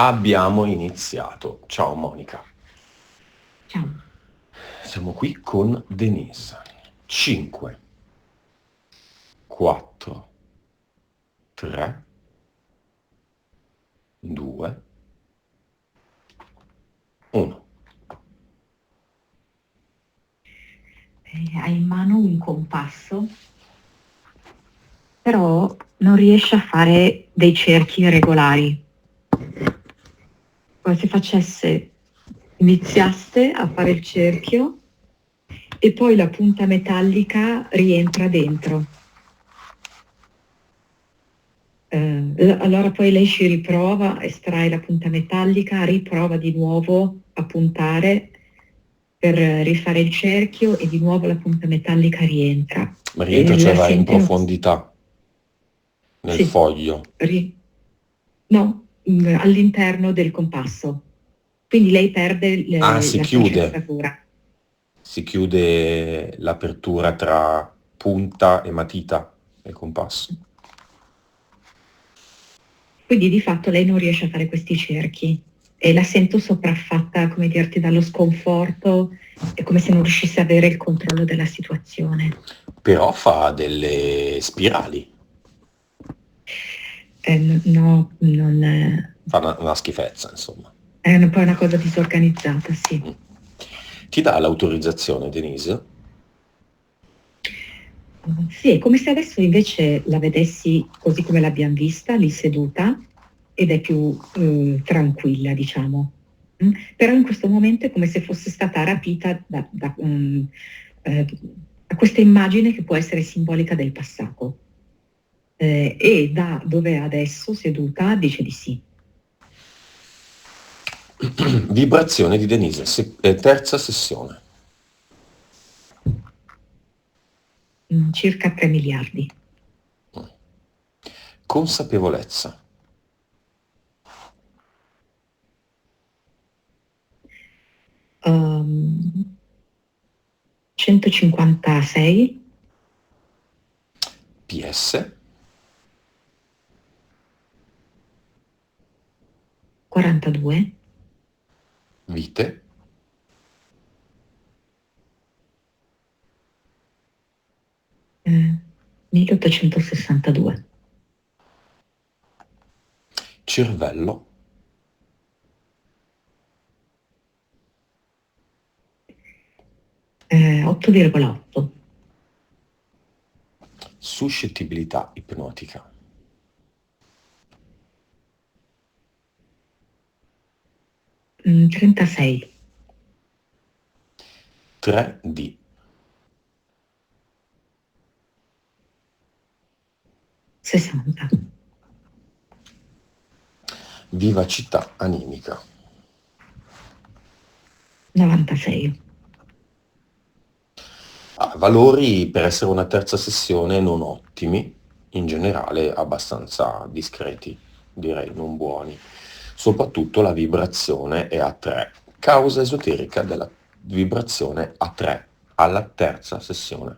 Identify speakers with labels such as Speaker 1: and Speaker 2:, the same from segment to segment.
Speaker 1: Abbiamo iniziato. Ciao Monica.
Speaker 2: Ciao.
Speaker 1: Siamo qui con Denise. 5, 4, 3, 2, 1.
Speaker 2: Hai in mano un compasso, però non riesce a fare dei cerchi regolari. Come se iniziaste a fare il cerchio e poi la punta metallica rientra dentro. Allora poi lei ci riprova, estrae la punta metallica, riprova di nuovo a puntare per rifare il cerchio e di nuovo la punta metallica rientra.
Speaker 1: Ma rientra,
Speaker 2: La
Speaker 1: cioè va in
Speaker 2: sente
Speaker 1: profondità nel
Speaker 2: Sì,
Speaker 1: foglio.
Speaker 2: no, all'interno del compasso. Quindi lei perde
Speaker 1: Ah, si
Speaker 2: la
Speaker 1: chiude.
Speaker 2: sfaccettatura.
Speaker 1: Si chiude l'apertura tra punta e matita del compasso.
Speaker 2: Quindi di fatto lei non riesce a fare questi cerchi e la sento sopraffatta, come dirti, dallo sconforto, è come se non riuscisse ad avere il controllo della situazione.
Speaker 1: Però fa delle spirali.
Speaker 2: No, non,
Speaker 1: Fa una schifezza, insomma.
Speaker 2: è un po' una cosa disorganizzata, sì.
Speaker 1: Ti dà l'autorizzazione, Denise?
Speaker 2: Sì, è come se adesso invece la vedessi così come l'abbiamo vista, lì seduta, ed è più tranquilla, diciamo. Però in questo momento è come se fosse stata rapita eh, da questa immagine che può essere simbolica del passato. E da dove è adesso, seduta, dice di sì.
Speaker 1: Vibrazione di Denise, terza sessione.
Speaker 2: Circa 3 miliardi.
Speaker 1: Consapevolezza.
Speaker 2: Um, 156,
Speaker 1: PS.
Speaker 2: 42,
Speaker 1: Vite.
Speaker 2: 1862.
Speaker 1: Cervello.
Speaker 2: 8,8.
Speaker 1: Suscettibilità ipnotica.
Speaker 2: 36,
Speaker 1: 3D.
Speaker 2: 60,
Speaker 1: Vivacità animica.
Speaker 2: 96.
Speaker 1: Valori per essere una terza sessione non ottimi, in generale abbastanza discreti, direi non buoni. Soprattutto la vibrazione è a 3. Causa esoterica della vibrazione a 3 alla terza sessione.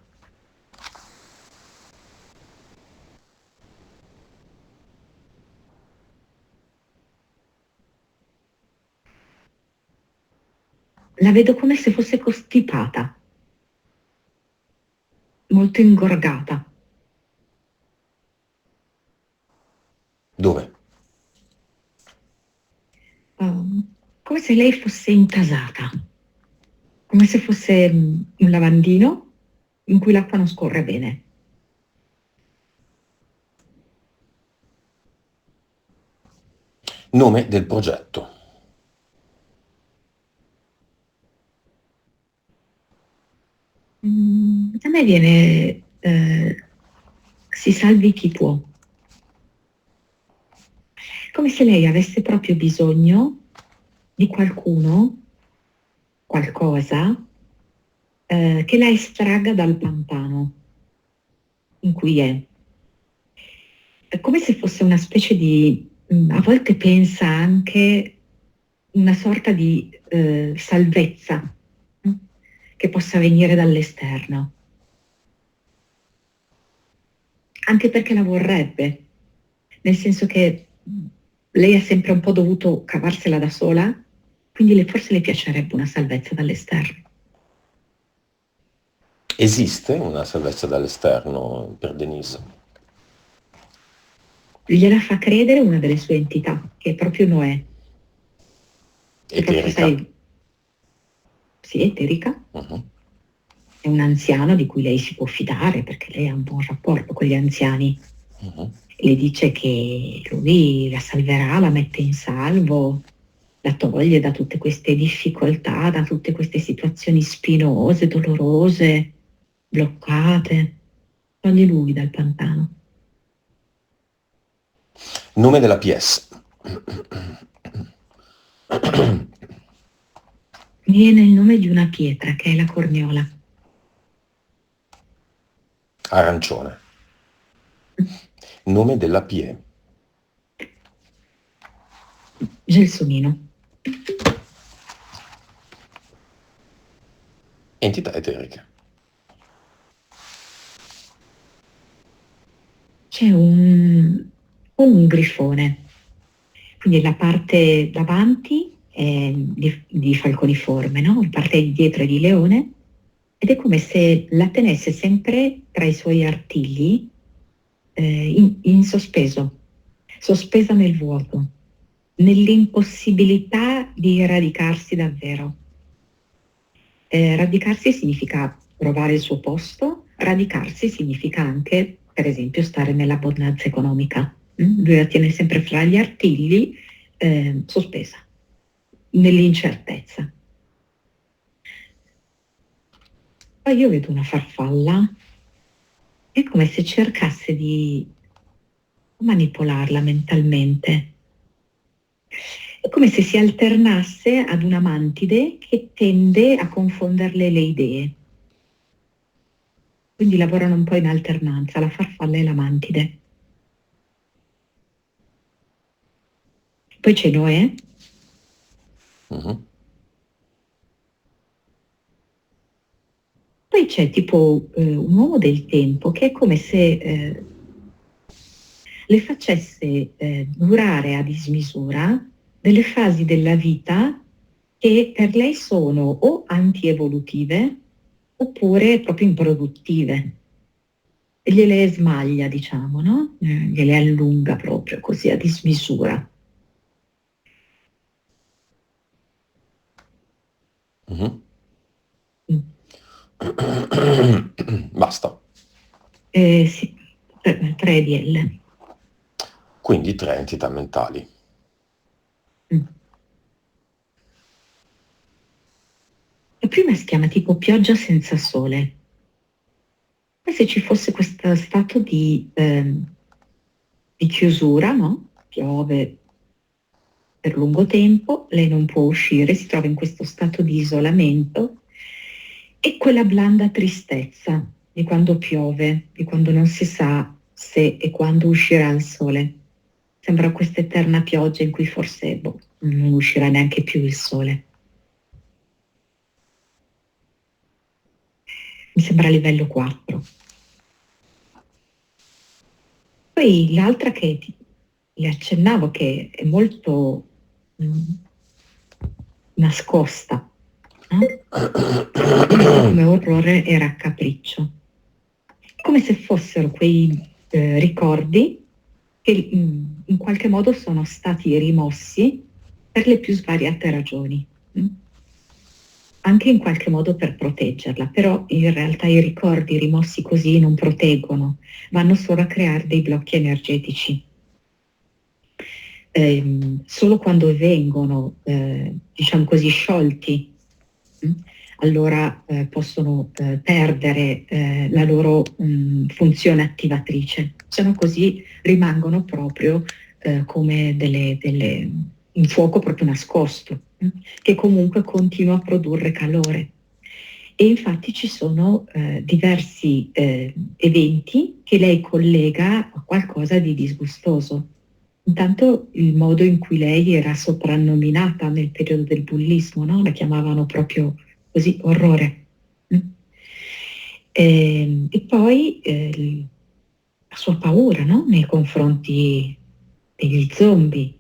Speaker 2: La vedo come se fosse costipata, molto ingorgata.
Speaker 1: Dove?
Speaker 2: Come se lei fosse intasata, come se fosse un lavandino in cui l'acqua non scorre bene.
Speaker 1: Nome del progetto.
Speaker 2: A me viene si salvi chi può, come se lei avesse proprio bisogno di qualcuno, qualcosa, che la estragga dal pantano in cui è. È come se fosse una specie di, a volte pensa anche una sorta di salvezza mm, che possa venire dall'esterno, anche perché la vorrebbe, nel senso che lei ha sempre un po' dovuto cavarsela da sola, quindi forse le piacerebbe una salvezza dall'esterno.
Speaker 1: Esiste una salvezza dall'esterno per Denise?
Speaker 2: Gliela fa credere una delle sue entità, che è proprio Noè. Che proprio,
Speaker 1: Eterica?
Speaker 2: sai, sì, eterica,
Speaker 1: Mhm.
Speaker 2: è un anziano di cui lei si può fidare perché lei ha un buon rapporto con gli anziani.
Speaker 1: Mhm.
Speaker 2: Le dice che lui la salverà, la mette in salvo, la toglie da tutte queste difficoltà, da tutte queste situazioni spinose, dolorose, bloccate. Toglie lui dal pantano.
Speaker 1: Nome della PS.
Speaker 2: Viene il nome di una pietra che è la corniola.
Speaker 1: Arancione. Nome della PE.
Speaker 2: Gelsomino.
Speaker 1: Entità eteriche.
Speaker 2: C'è un grifone, quindi la parte davanti è di falconiforme, no? La parte di dietro è di leone, ed è come se la tenesse sempre tra i suoi artigli, in sospeso, sospesa nel vuoto, nell'impossibilità di radicarsi davvero. Radicarsi significa trovare il suo posto, radicarsi significa anche, per esempio, stare nell'abbondanza economica. Lui la tiene sempre fra gli artigli, sospesa, nell'incertezza. Poi io vedo una farfalla, è come se cercasse di manipolarla mentalmente. È come se si alternasse ad una mantide che tende a confonderle le idee. Quindi lavorano un po' in alternanza, la farfalla e la mantide. Poi c'è Noè.
Speaker 1: Mhm.
Speaker 2: Poi c'è tipo un uomo del tempo che è come se le facesse durare a dismisura delle fasi della vita che per lei sono o antievolutive oppure proprio improduttive. E gliele smaglia, diciamo, no? Gliele allunga proprio così a dismisura.
Speaker 1: Mhm.
Speaker 2: Mm.
Speaker 1: Basta.
Speaker 2: Sì, 3 DL.
Speaker 1: Quindi 3 entità mentali.
Speaker 2: Mm. La prima si chiama tipo pioggia senza sole. E se ci fosse questo stato di chiusura, no? Piove per lungo tempo, lei non può uscire, si trova in questo stato di isolamento e quella blanda tristezza di quando piove, di quando non si sa se e quando uscirà il sole. Sembra questa eterna pioggia in cui forse non uscirà neanche più il sole. Mi sembra a livello 4. Poi l'altra che le accennavo, che è molto mh, nascosta, no? Come orrore e raccapriccio, come se fossero quei ricordi che in qualche modo sono stati rimossi per le più svariate ragioni, anche in qualche modo per proteggerla, però in realtà i ricordi rimossi così non proteggono, vanno solo a creare dei blocchi energetici. Solo quando vengono, diciamo così, sciolti, allora possono perdere la loro funzione attivatrice, se no così rimangono proprio come un fuoco proprio nascosto, che comunque continua a produrre calore. E infatti ci sono diversi eventi che lei collega a qualcosa di disgustoso. Intanto il modo in cui lei era soprannominata nel periodo del bullismo, no? La chiamavano proprio così, orrore. Mm. E poi la sua paura, no? Nei confronti degli zombie.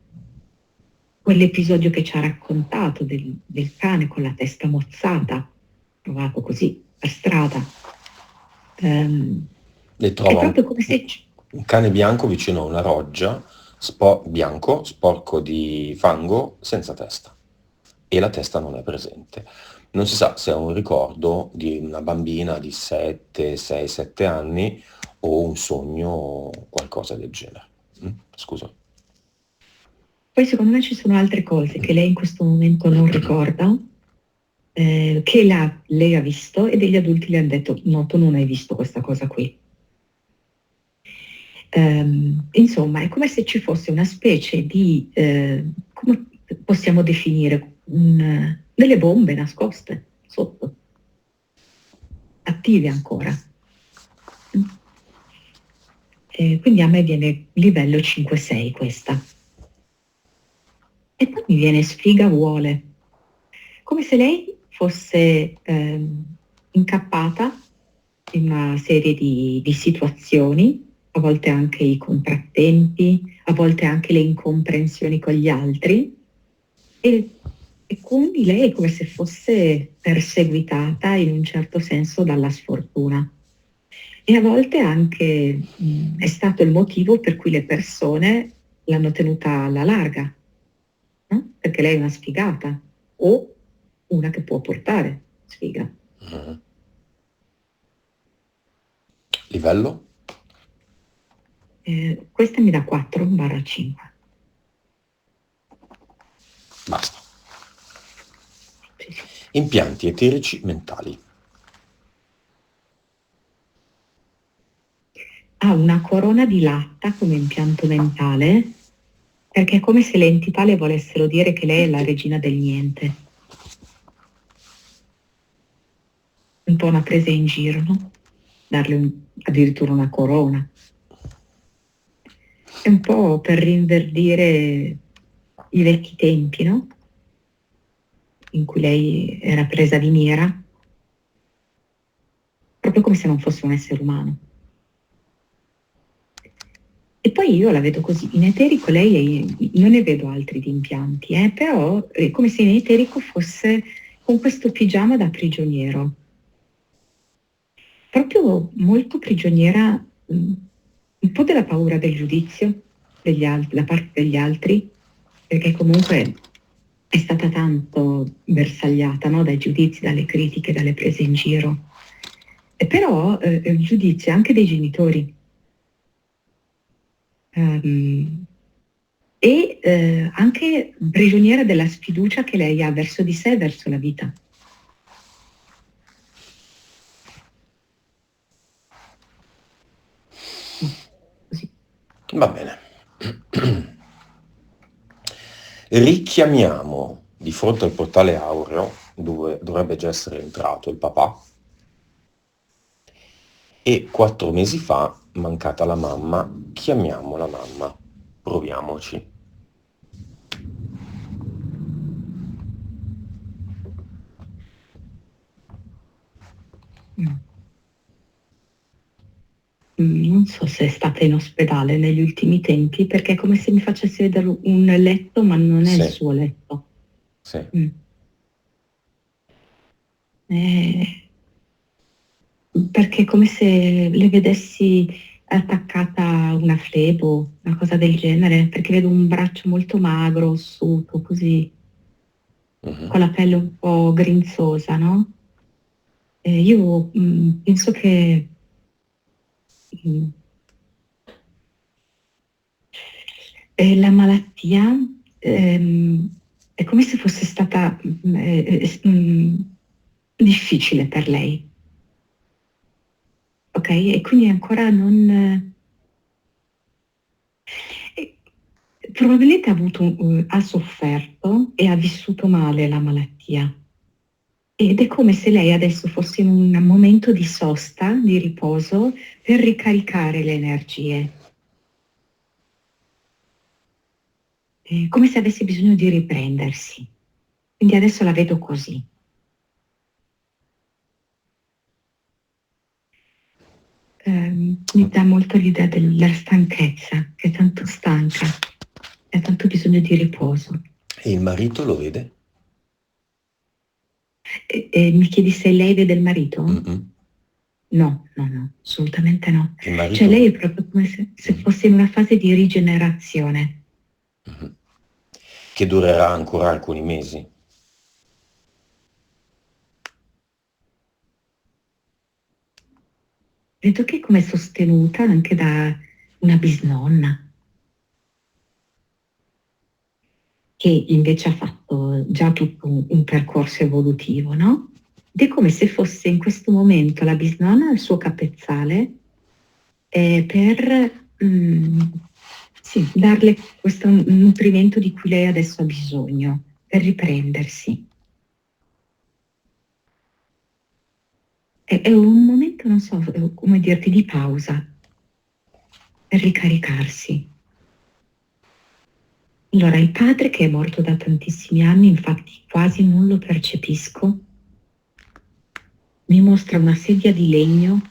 Speaker 2: quell'episodio che ci ha raccontato del cane con la testa mozzata, trovato così per strada.
Speaker 1: Le
Speaker 2: È
Speaker 1: trova
Speaker 2: proprio come se...
Speaker 1: un cane bianco vicino a una roggia, bianco, sporco di fango, senza testa. E la testa non è presente. Non si sa se è un ricordo di una bambina di 7, 6, 7 anni o un sogno, qualcosa del genere. Scusa.
Speaker 2: Poi secondo me ci sono altre cose che lei in questo momento non ricorda, che lei ha visto e degli adulti le hanno detto no, tu non hai visto questa cosa qui. Insomma, è come se ci fosse una specie di, come possiamo definire, delle bombe nascoste sotto, attive ancora. Quindi a me viene livello 5-6 questa. E poi mi viene sfiga vuole, come se lei fosse incappata in una serie di situazioni, a volte anche i contrattempi, a volte anche le incomprensioni con gli altri, e quindi lei è come se fosse perseguitata in un certo senso dalla sfortuna. E a volte anche è stato il motivo per cui le persone l'hanno tenuta alla larga, no? Perché lei è una sfigata o una che può portare sfiga.
Speaker 1: Livello?
Speaker 2: Questa mi dà 4/5.
Speaker 1: Basta.
Speaker 2: Sì, sì.
Speaker 1: Impianti eterici mentali.
Speaker 2: Ha una corona di latta come impianto mentale, perché è come se le entità le volessero dire che lei è la regina del niente. Un po' una presa in giro, no? Darle addirittura una corona. È un po' per rinverdire i vecchi tempi, no? In cui lei era presa di mira, proprio come se non fosse un essere umano. E poi io la vedo così, in eterico non ne vedo altri di impianti, però è come se in eterico fosse con questo pigiama da prigioniero, proprio molto prigioniera, un po' della paura del giudizio da parte degli altri, perché comunque è stata tanto bersagliata, no? Dai giudizi, dalle critiche, dalle prese in giro. E però il giudizio anche dei genitori. E anche prigioniera della sfiducia che lei ha verso di sé e verso la vita. Così.
Speaker 1: Va bene. Richiamiamo di fronte al portale aureo, dove dovrebbe già essere entrato il papà, e 4 mesi fa, mancata la mamma, chiamiamo la mamma. Proviamoci.
Speaker 2: Non so se è stata in ospedale negli ultimi tempi, perché è come se mi facesse vedere un letto, ma non è il
Speaker 1: Sì,
Speaker 2: suo letto.
Speaker 1: sì.
Speaker 2: Perché è come se le vedessi attaccata a una flebo, una cosa del genere, perché vedo un braccio molto magro, ossuto, così, con la pelle un po' grinzosa, no? Io penso che mh, la malattia è come se fosse stata difficile per lei, ok? E quindi ancora non... probabilmente ha sofferto e ha vissuto male la malattia. Ed è come se lei adesso fosse in un momento di sosta, di riposo, per ricaricare le energie. Come se avesse bisogno di riprendersi. Quindi adesso la vedo così. Mi dà molto l'idea della stanchezza, che è tanto stanca, e ha tanto bisogno di riposo.
Speaker 1: E il marito lo vede?
Speaker 2: E mi chiedi se lei vede il marito?
Speaker 1: Mm-mm.
Speaker 2: No, no, no, assolutamente no.
Speaker 1: Il
Speaker 2: Cioè
Speaker 1: marito...
Speaker 2: lei è proprio come se
Speaker 1: Mhm,
Speaker 2: fosse in una fase di rigenerazione.
Speaker 1: mhm. Che durerà ancora alcuni mesi.
Speaker 2: Vedo che è come sostenuta anche da una bisnonna, che invece ha fatto già tutto un percorso evolutivo, no? Ed è come se fosse in questo momento la bisnonna al suo capezzale per sì, darle questo nutrimento di cui lei adesso ha bisogno, per riprendersi. È un momento, non so come dirti, di pausa, per ricaricarsi. Allora, il padre che è morto da tantissimi anni, infatti quasi non lo percepisco, mi mostra una sedia di legno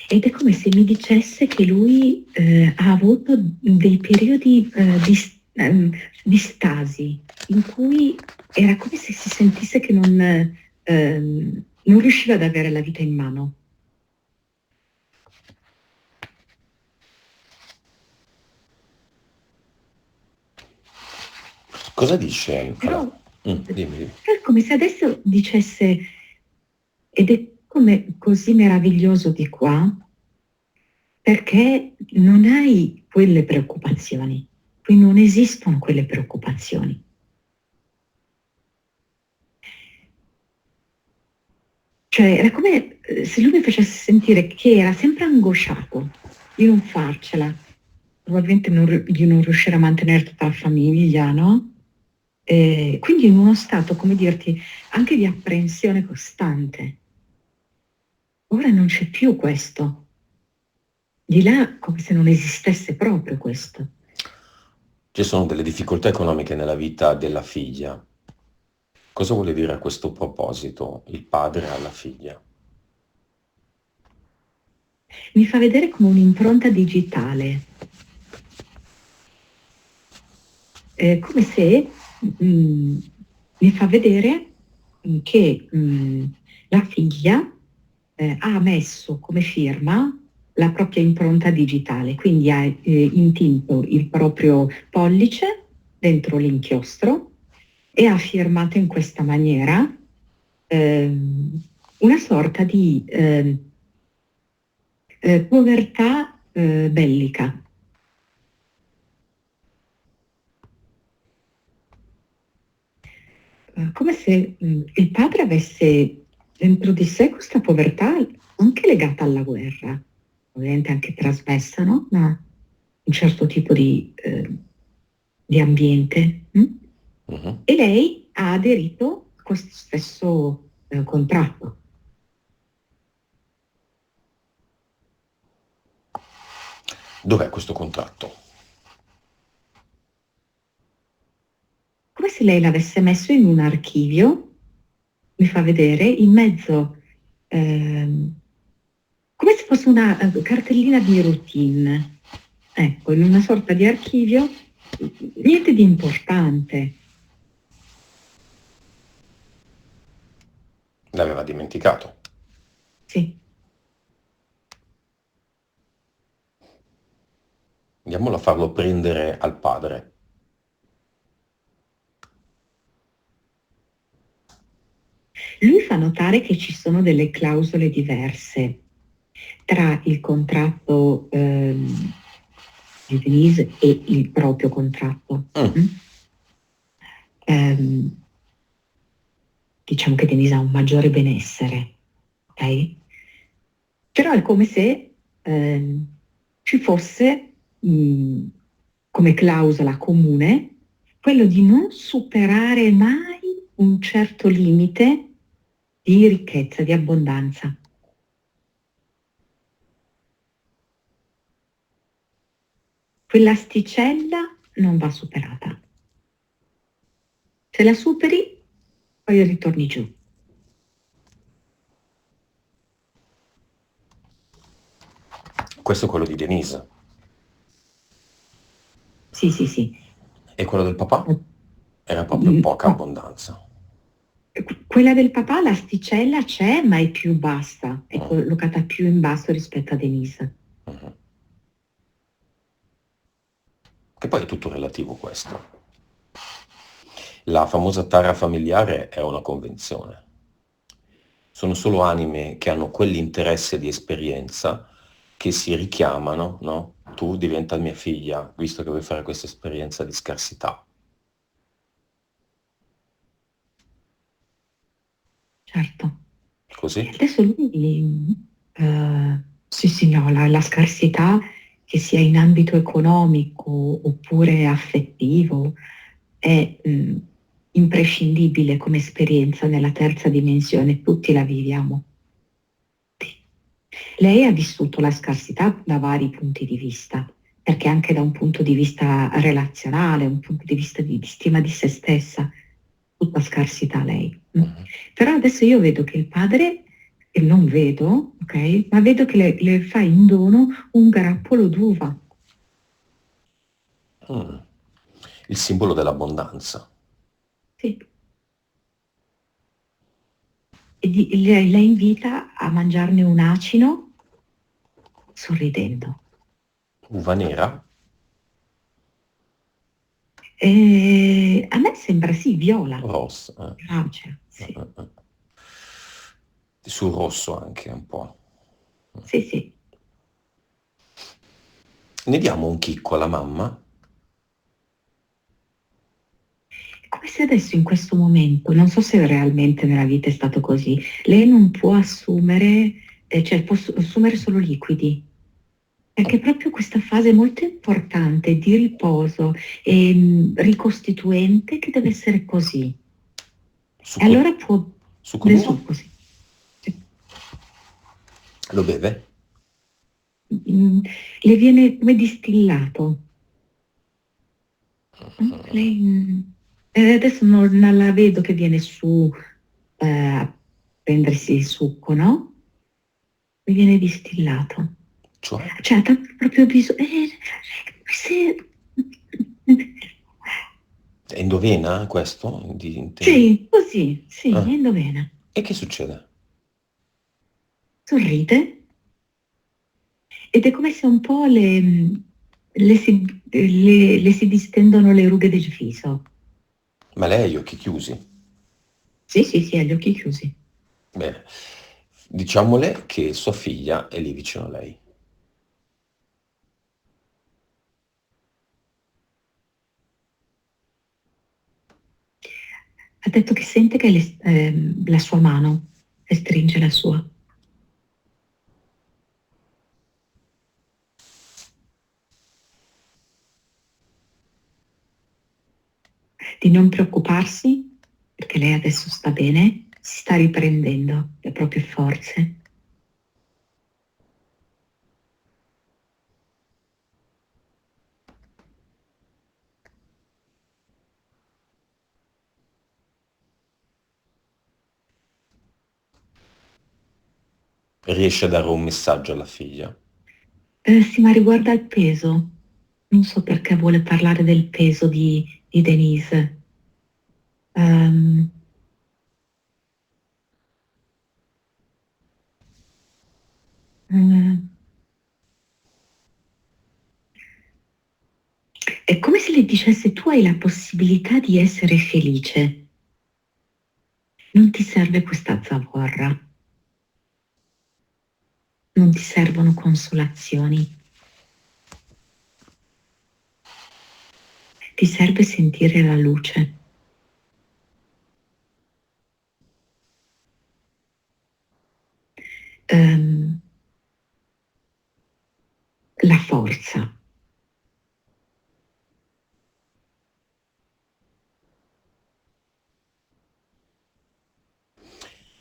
Speaker 2: ed è come se mi dicesse che lui ha avuto dei periodi di stasi in cui era come se si sentisse che non riusciva ad avere la vita in mano.
Speaker 1: Cosa dice?
Speaker 2: Però
Speaker 1: Allora, dimmi, dimmi.
Speaker 2: è come se adesso dicesse, ed è come così meraviglioso di qua, perché non hai quelle preoccupazioni, qui non esistono quelle preoccupazioni. Cioè era come se lui mi facesse sentire che era sempre angosciato di non farcela, probabilmente di non riuscire a mantenere tutta la famiglia, no? Quindi in uno stato, come dirti, anche di apprensione costante. Ora non c'è più questo. Di là come se non esistesse proprio questo.
Speaker 1: Ci sono delle difficoltà economiche nella vita della figlia. Cosa vuole dire a questo proposito il padre alla figlia?
Speaker 2: Mi fa vedere come un'impronta digitale, come se mi fa vedere che la figlia ha messo come firma la propria impronta digitale, quindi ha intinto il proprio pollice dentro l'inchiostro e ha firmato in questa maniera una sorta di povertà bellica. Come se il padre avesse dentro di sé questa povertà anche legata alla guerra, ovviamente anche trasmessa, no? Da un certo tipo di ambiente.
Speaker 1: Mhm.
Speaker 2: E lei ha aderito a questo stesso contratto.
Speaker 1: Dov'è questo contratto?
Speaker 2: Come se lei l'avesse messo in un archivio, mi fa vedere, in mezzo, ehm, come se fosse una cartellina di routine, ecco, in una sorta di archivio, niente di importante.
Speaker 1: L'aveva dimenticato.
Speaker 2: Sì,
Speaker 1: Andiamolo a farlo prendere al padre.
Speaker 2: lui fa notare che ci sono delle clausole diverse tra il contratto di Denise e il proprio contratto.
Speaker 1: Mm,
Speaker 2: Mm? Ehm, diciamo che Denise ha un maggiore benessere, ok? Però è come se ci fosse come clausola comune quello di non superare mai un certo limite di ricchezza, di abbondanza. Quell'asticella non va superata. Se la superi, poi ritorni giù.
Speaker 1: Questo è quello di Denise.
Speaker 2: Sì, sì, sì.
Speaker 1: E quello del papà? Era proprio
Speaker 2: Mm,
Speaker 1: poca
Speaker 2: no.
Speaker 1: abbondanza.
Speaker 2: Quella del papà, l'asticella c'è, ma è più bassa, è
Speaker 1: Mm,
Speaker 2: collocata più in basso rispetto a Denise.
Speaker 1: mhm. Che poi è tutto relativo questo. La famosa tara familiare è una convenzione. Sono solo anime che hanno quell'interesse di esperienza che si richiamano, no? Tu diventa mia figlia, visto che vuoi fare questa esperienza di scarsità.
Speaker 2: Certo.
Speaker 1: Così?
Speaker 2: Adesso lui, sì, sì, no, la scarsità, che sia in ambito economico oppure affettivo, è imprescindibile come esperienza nella terza dimensione, tutti la viviamo. Lei ha vissuto la scarsità da vari punti di vista, perché anche da un punto di vista relazionale, un punto di vista di stima di se stessa, tutta scarsità lei.
Speaker 1: Mhm.
Speaker 2: Però adesso io vedo che il padre, e non vedo, ok, ma vedo che le fa in dono un grappolo d'uva.
Speaker 1: Mm. Il simbolo dell'abbondanza.
Speaker 2: Sì. E la invita a mangiarne un acino sorridendo.
Speaker 1: Uva nera?
Speaker 2: E a me sembra sì, viola,
Speaker 1: Rossa.
Speaker 2: violacea, sì,
Speaker 1: Sul rosso anche un po'.
Speaker 2: sì, sì.
Speaker 1: Ne diamo un chicco alla mamma?
Speaker 2: Come se adesso in questo momento, non so se realmente nella vita è stato così, lei non può assumere, cioè può assumere solo liquidi, perché proprio questa fase molto importante di riposo e ricostituente che deve essere così. E
Speaker 1: Succo,
Speaker 2: allora può
Speaker 1: succo
Speaker 2: del
Speaker 1: d'uva?
Speaker 2: succo, sì. Sì.
Speaker 1: Lo beve?
Speaker 2: Mm, le viene come distillato. Lei, adesso non la vedo che viene su a prendersi il succo, no? Mi viene distillato.
Speaker 1: Cioè?
Speaker 2: Cioè, ha proprio bisogno. Se-
Speaker 1: È indovena questo? Intendi?
Speaker 2: Sì, così, sì,
Speaker 1: Ah.
Speaker 2: indovina.
Speaker 1: E che succede?
Speaker 2: Sorride ed è come se un po' le si distendono le rughe del viso.
Speaker 1: Ma lei ha gli occhi chiusi.
Speaker 2: Sì, sì, sì, ha gli occhi chiusi.
Speaker 1: Bene. Diciamole che sua figlia è lì vicino a lei.
Speaker 2: Ha detto che sente che la sua mano e stringe la sua. Di non preoccuparsi, perché lei adesso sta bene, si sta riprendendo le proprie forze.
Speaker 1: Riesce a dare un messaggio alla figlia.
Speaker 2: Sì, ma riguarda il peso. Non so perché vuole parlare del peso di Denise. Ehm, eh, è come se le dicesse tu hai la possibilità di essere felice. Non ti serve questa zavorra, non ti servono consolazioni, ti serve sentire la luce. Ehm, la forza.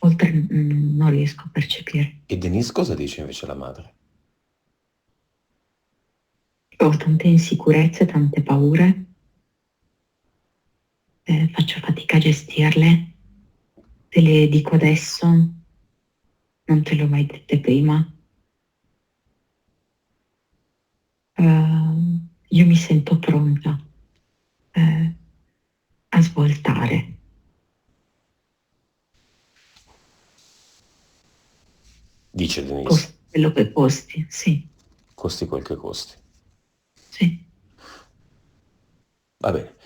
Speaker 2: Oltre non riesco a percepire.
Speaker 1: E Denise cosa dice invece la madre?
Speaker 2: Ho tante insicurezze, tante paure, faccio fatica a gestirle. Te le dico adesso, non te le ho mai dette prima. io mi sento pronta a svoltare.
Speaker 1: Dice Denise,
Speaker 2: Costi quello che costi, sì,
Speaker 1: costi quel che costi.
Speaker 2: sì.
Speaker 1: Va bene,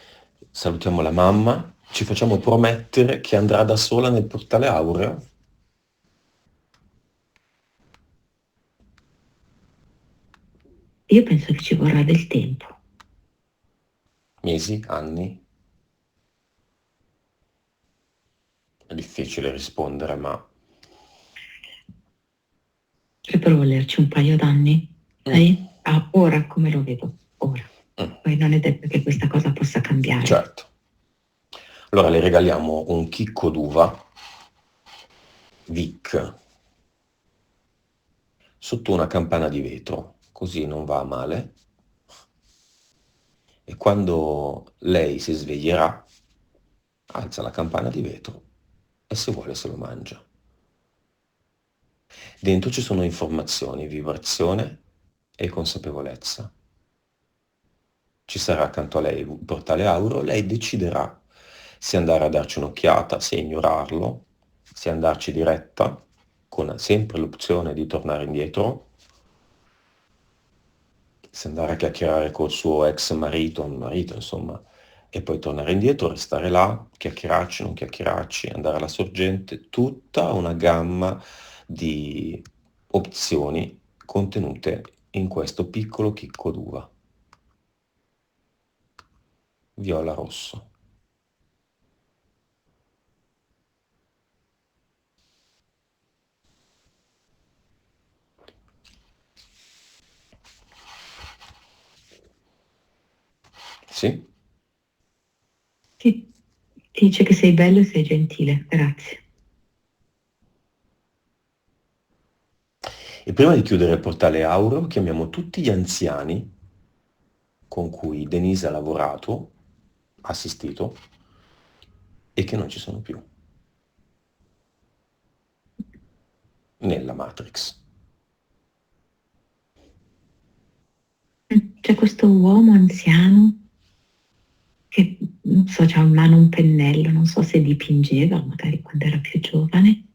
Speaker 1: salutiamo la mamma, ci facciamo promettere che andrà da sola nel portale aureo.
Speaker 2: Io penso che ci vorrà del tempo.
Speaker 1: Mesi, anni? È difficile rispondere, ma
Speaker 2: Potrebbero volerci un paio d'anni, sai? Ah, ora come lo vedo? Ora. Poi non è detto che questa cosa possa cambiare.
Speaker 1: certo. Allora le regaliamo un chicco d'uva Vic sotto una campana di vetro, così non va a male. E quando lei si sveglierà, alza la campana di vetro e se vuole se lo mangia. Dentro ci sono informazioni, vibrazione e consapevolezza. Ci sarà accanto a lei un portale aureo, lei deciderà se andare a darci un'occhiata, se ignorarlo, se andarci diretta, con sempre l'opzione di tornare indietro, se andare a chiacchierare col suo ex marito, insomma, e poi tornare indietro, restare là, chiacchierarci, non chiacchierarci, andare alla sorgente, tutta una gamma di opzioni contenute in questo piccolo chicco d'uva, viola rosso. Sì?
Speaker 2: Ti dice che sei bello e sei gentile, grazie.
Speaker 1: E prima di chiudere il portale aureo, chiamiamo tutti gli anziani con cui Denise ha lavorato, assistito, e che non ci sono più nella Matrix.
Speaker 2: C'è questo uomo anziano che, non so, c'ha in mano un pennello, non so se dipingeva, magari quando era più giovane,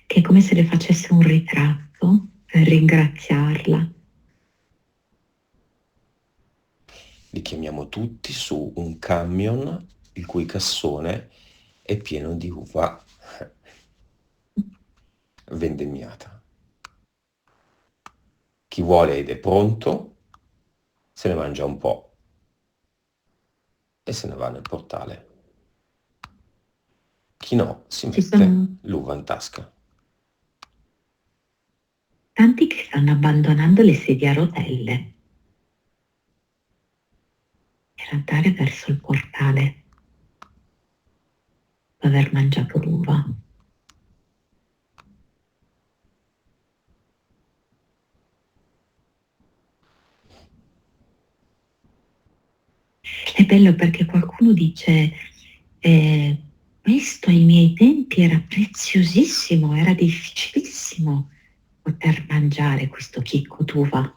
Speaker 2: che è come se le facesse un ritratto per ringraziarla.
Speaker 1: Li chiamiamo tutti su un camion il cui cassone è pieno di uva vendemmiata. Chi vuole ed è pronto se ne mangia un po' e se ne va nel portale. Chi no si
Speaker 2: Ci
Speaker 1: mette
Speaker 2: sono
Speaker 1: l'uva in tasca.
Speaker 2: tanti che stanno abbandonando le sedie a rotelle per andare verso il portale dopo aver mangiato l'uva. È bello perché qualcuno dice, questo ai miei tempi era preziosissimo, era difficilissimo poter mangiare questo chicco d'uva.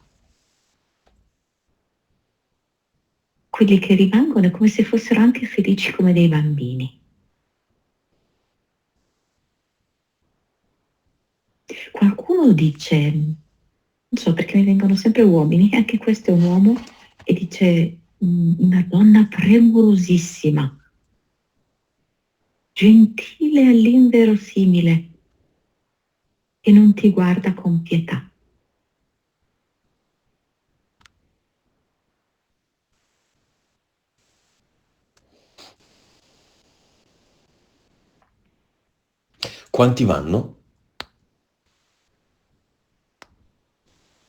Speaker 2: Quelli che rimangono è come se fossero anche felici come dei bambini. Qualcuno dice, non so perché mi vengono sempre uomini, anche questo è un uomo, e dice una donna premurosissima, gentile all'inverosimile, che non ti guarda con pietà.
Speaker 1: Quanti vanno?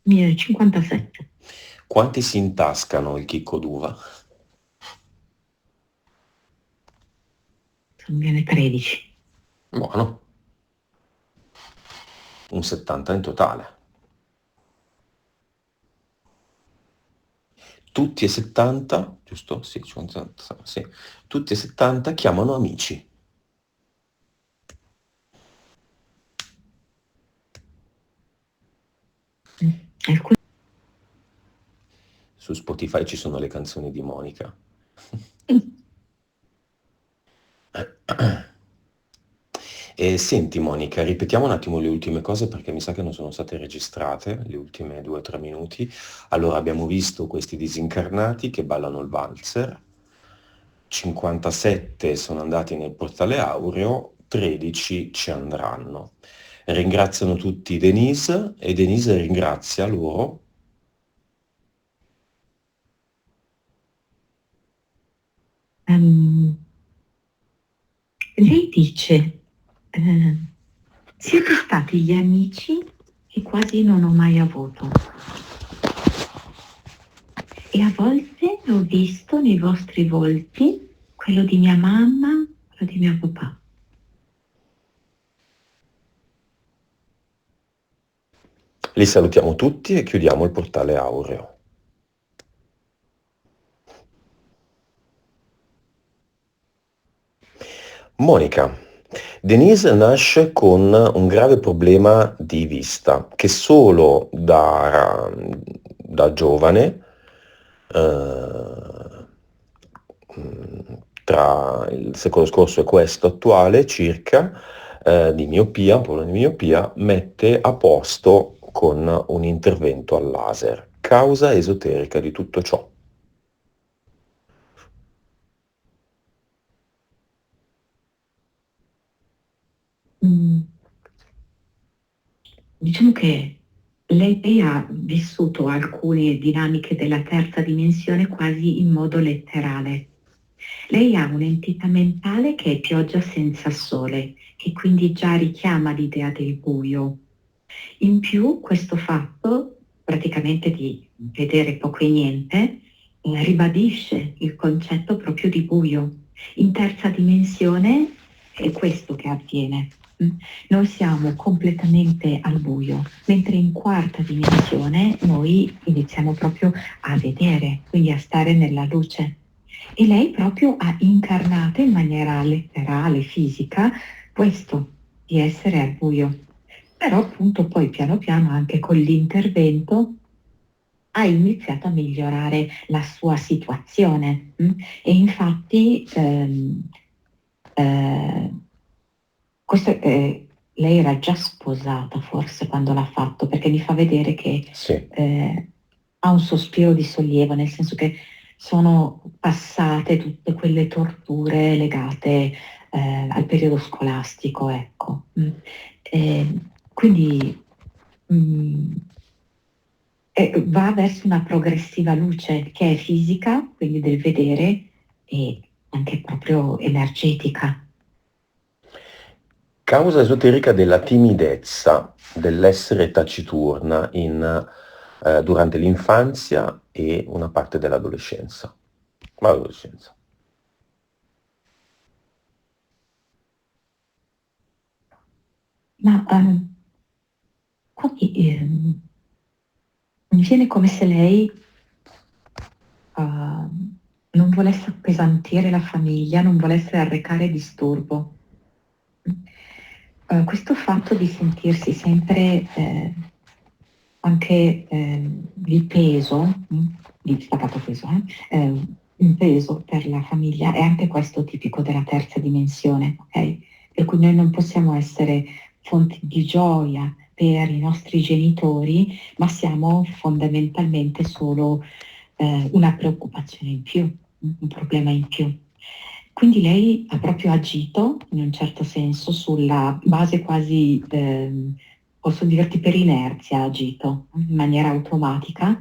Speaker 2: 57,
Speaker 1: Quanti si intascano il chicco d'uva?
Speaker 2: sono viene 13.
Speaker 1: Buono. Un 70 in totale. Tutti e 70, giusto? Sì, 50, sì. Tutti e 70 chiamano amici.
Speaker 2: Alcuni
Speaker 1: Su Spotify ci sono le canzoni di Monica. E senti Monica, ripetiamo un attimo le ultime cose perché mi sa che non sono state registrate, le ultime 2 o 3 minuti. Allora abbiamo visto questi disincarnati che ballano il valzer, 57 sono andati nel portale aureo, 13 ci andranno. Ringraziano tutti Denise e Denise ringrazia loro.
Speaker 2: Ehm, Lei dice, siete stati gli amici che quasi non ho mai avuto. E a volte ho visto nei vostri volti quello di mia mamma, quello di mio papà.
Speaker 1: Li salutiamo tutti e chiudiamo il portale aureo. Monica, Denise nasce con un grave problema di vista che solo da giovane, eh, tra il secolo scorso e questo attuale circa, di miopia, un problema di miopia, mette a posto con un intervento al laser. Causa esoterica di tutto ciò.
Speaker 2: Mm, Diciamo che lei ha vissuto alcune dinamiche della terza dimensione quasi in modo letterale. Lei ha un'entità mentale che è pioggia senza sole, che quindi già richiama l'idea del buio. In più, questo fatto, praticamente di vedere poco e niente, ribadisce il concetto proprio di buio. In terza dimensione è questo che avviene. Noi siamo completamente al buio, mentre in quarta dimensione noi iniziamo proprio a vedere, quindi a stare nella luce. E lei proprio ha incarnato in maniera letterale, fisica, questo di essere al buio. Però appunto poi piano piano anche con l'intervento ha iniziato a migliorare la sua situazione. E infatti eh, lei era già sposata forse quando l'ha fatto, perché mi fa vedere che
Speaker 1: Sì.
Speaker 2: ha un sospiro di sollievo, nel senso che sono passate tutte quelle torture legate al periodo scolastico, ecco. E quindi mm, va verso una progressiva luce che è fisica, quindi del vedere, e anche proprio energetica.
Speaker 1: Causa esoterica della timidezza, dell'essere taciturna durante l'infanzia e una parte dell'adolescenza. Ma l'adolescenza.
Speaker 2: Ma poi mi viene come se lei non volesse appesantire la famiglia, non volesse arrecare disturbo. Questo fatto di sentirsi sempre anche di peso, di staccato peso, un peso per la famiglia, è anche questo tipico della terza dimensione, ok? Per cui noi non possiamo essere fonti di gioia per i nostri genitori, ma siamo fondamentalmente solo una preoccupazione in più, un problema in più. Quindi lei ha proprio agito, in un certo senso, sulla base quasi, posso dirti per inerzia, ha agito in maniera automatica,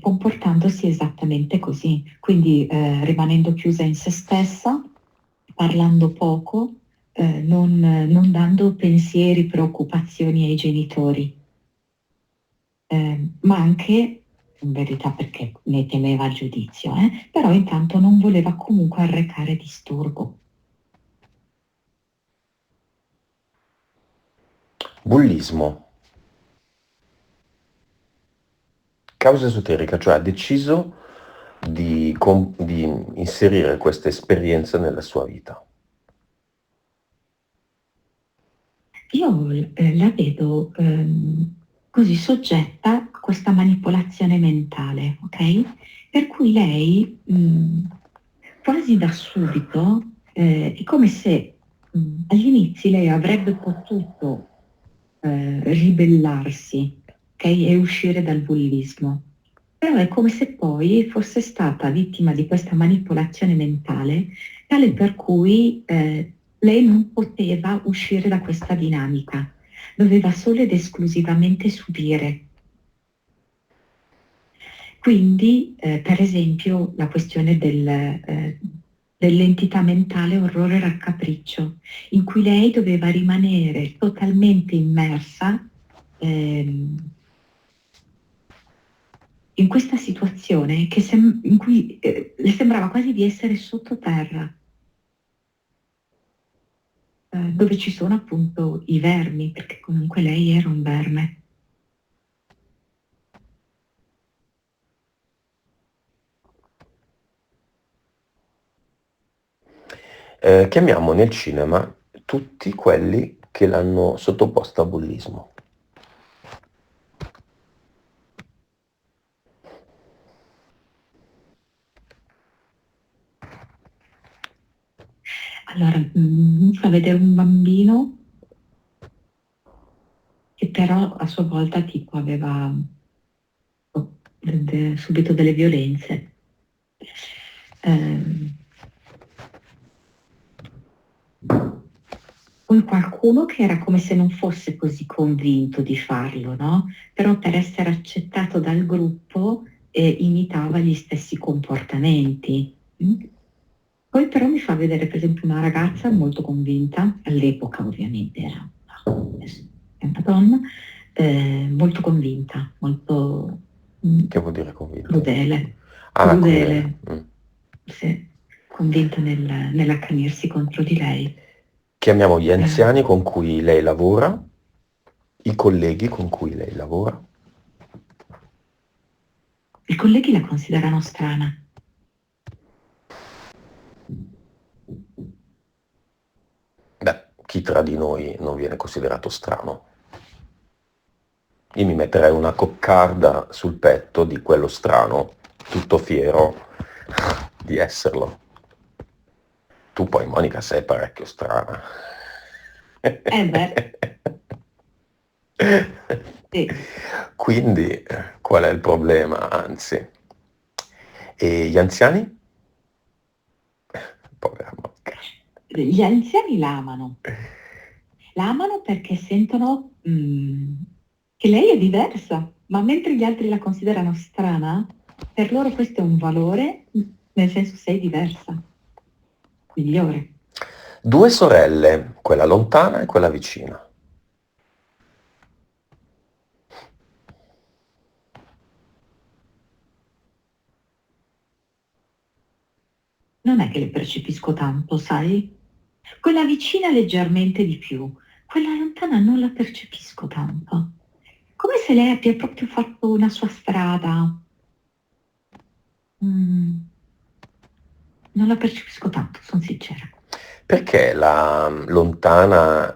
Speaker 2: comportandosi esattamente così, quindi rimanendo chiusa in se stessa, parlando poco, non dando pensieri, preoccupazioni ai genitori, ma anche, in verità perché ne temeva il giudizio, però intanto non voleva comunque arrecare disturbo.
Speaker 1: Bullismo. Causa esoterica, cioè ha deciso di inserire questa esperienza nella sua vita.
Speaker 2: Io la vedo così soggetta a questa manipolazione mentale, ok? Per cui lei quasi da subito è come se agli inizi lei avrebbe potuto ribellarsi, ok? E uscire dal bullismo. Però è come se poi fosse stata vittima di questa manipolazione mentale, tale per cui lei non poteva uscire da questa dinamica, doveva solo ed esclusivamente subire. Quindi, per esempio, la questione dell'entità mentale orrore e raccapriccio, in cui lei doveva rimanere totalmente immersa in questa situazione in cui le sembrava quasi di essere sottoterra, dove ci sono appunto i vermi, perché comunque lei era un verme.
Speaker 1: Chiamiamo nel cinema tutti quelli che l'hanno sottoposta a bullismo.
Speaker 2: Allora, mi fa vedere un bambino che però a sua volta tipo aveva subito delle violenze. Poi qualcuno che era come se non fosse così convinto di farlo, no? Però per essere accettato dal gruppo imitava gli stessi comportamenti. Poi però mi fa vedere per esempio una ragazza molto convinta, all'epoca ovviamente era adesso è una donna, molto convinta, molto
Speaker 1: Che vuol dire convinto?
Speaker 2: crudele,
Speaker 1: Ah, crudele.
Speaker 2: sì, convinta nell'accanirsi contro di lei.
Speaker 1: Chiamiamo gli anziani con cui lei lavora, i colleghi con cui lei lavora.
Speaker 2: I colleghi la considerano strana.
Speaker 1: Beh, chi tra di noi non viene considerato strano? Io mi metterei una coccarda sul petto di quello strano, tutto fiero di esserlo. Tu poi, Monica, sei parecchio strana.
Speaker 2: Beh, sì.
Speaker 1: Quindi, qual è il problema? Anzi, e gli anziani? Povera Monica.
Speaker 2: Gli anziani la amano. La amano perché sentono che lei è diversa, ma mentre gli altri la considerano strana, per loro questo è un valore, nel senso sei diversa, migliore.
Speaker 1: Due sorelle, quella lontana e quella vicina.
Speaker 2: Non è che le percepisco tanto, sai? Quella vicina leggermente di più, quella lontana non la percepisco tanto. Come se lei abbia proprio fatto una sua strada. Mm, non la percepisco tanto, sono sincera.
Speaker 1: Perché la lontana,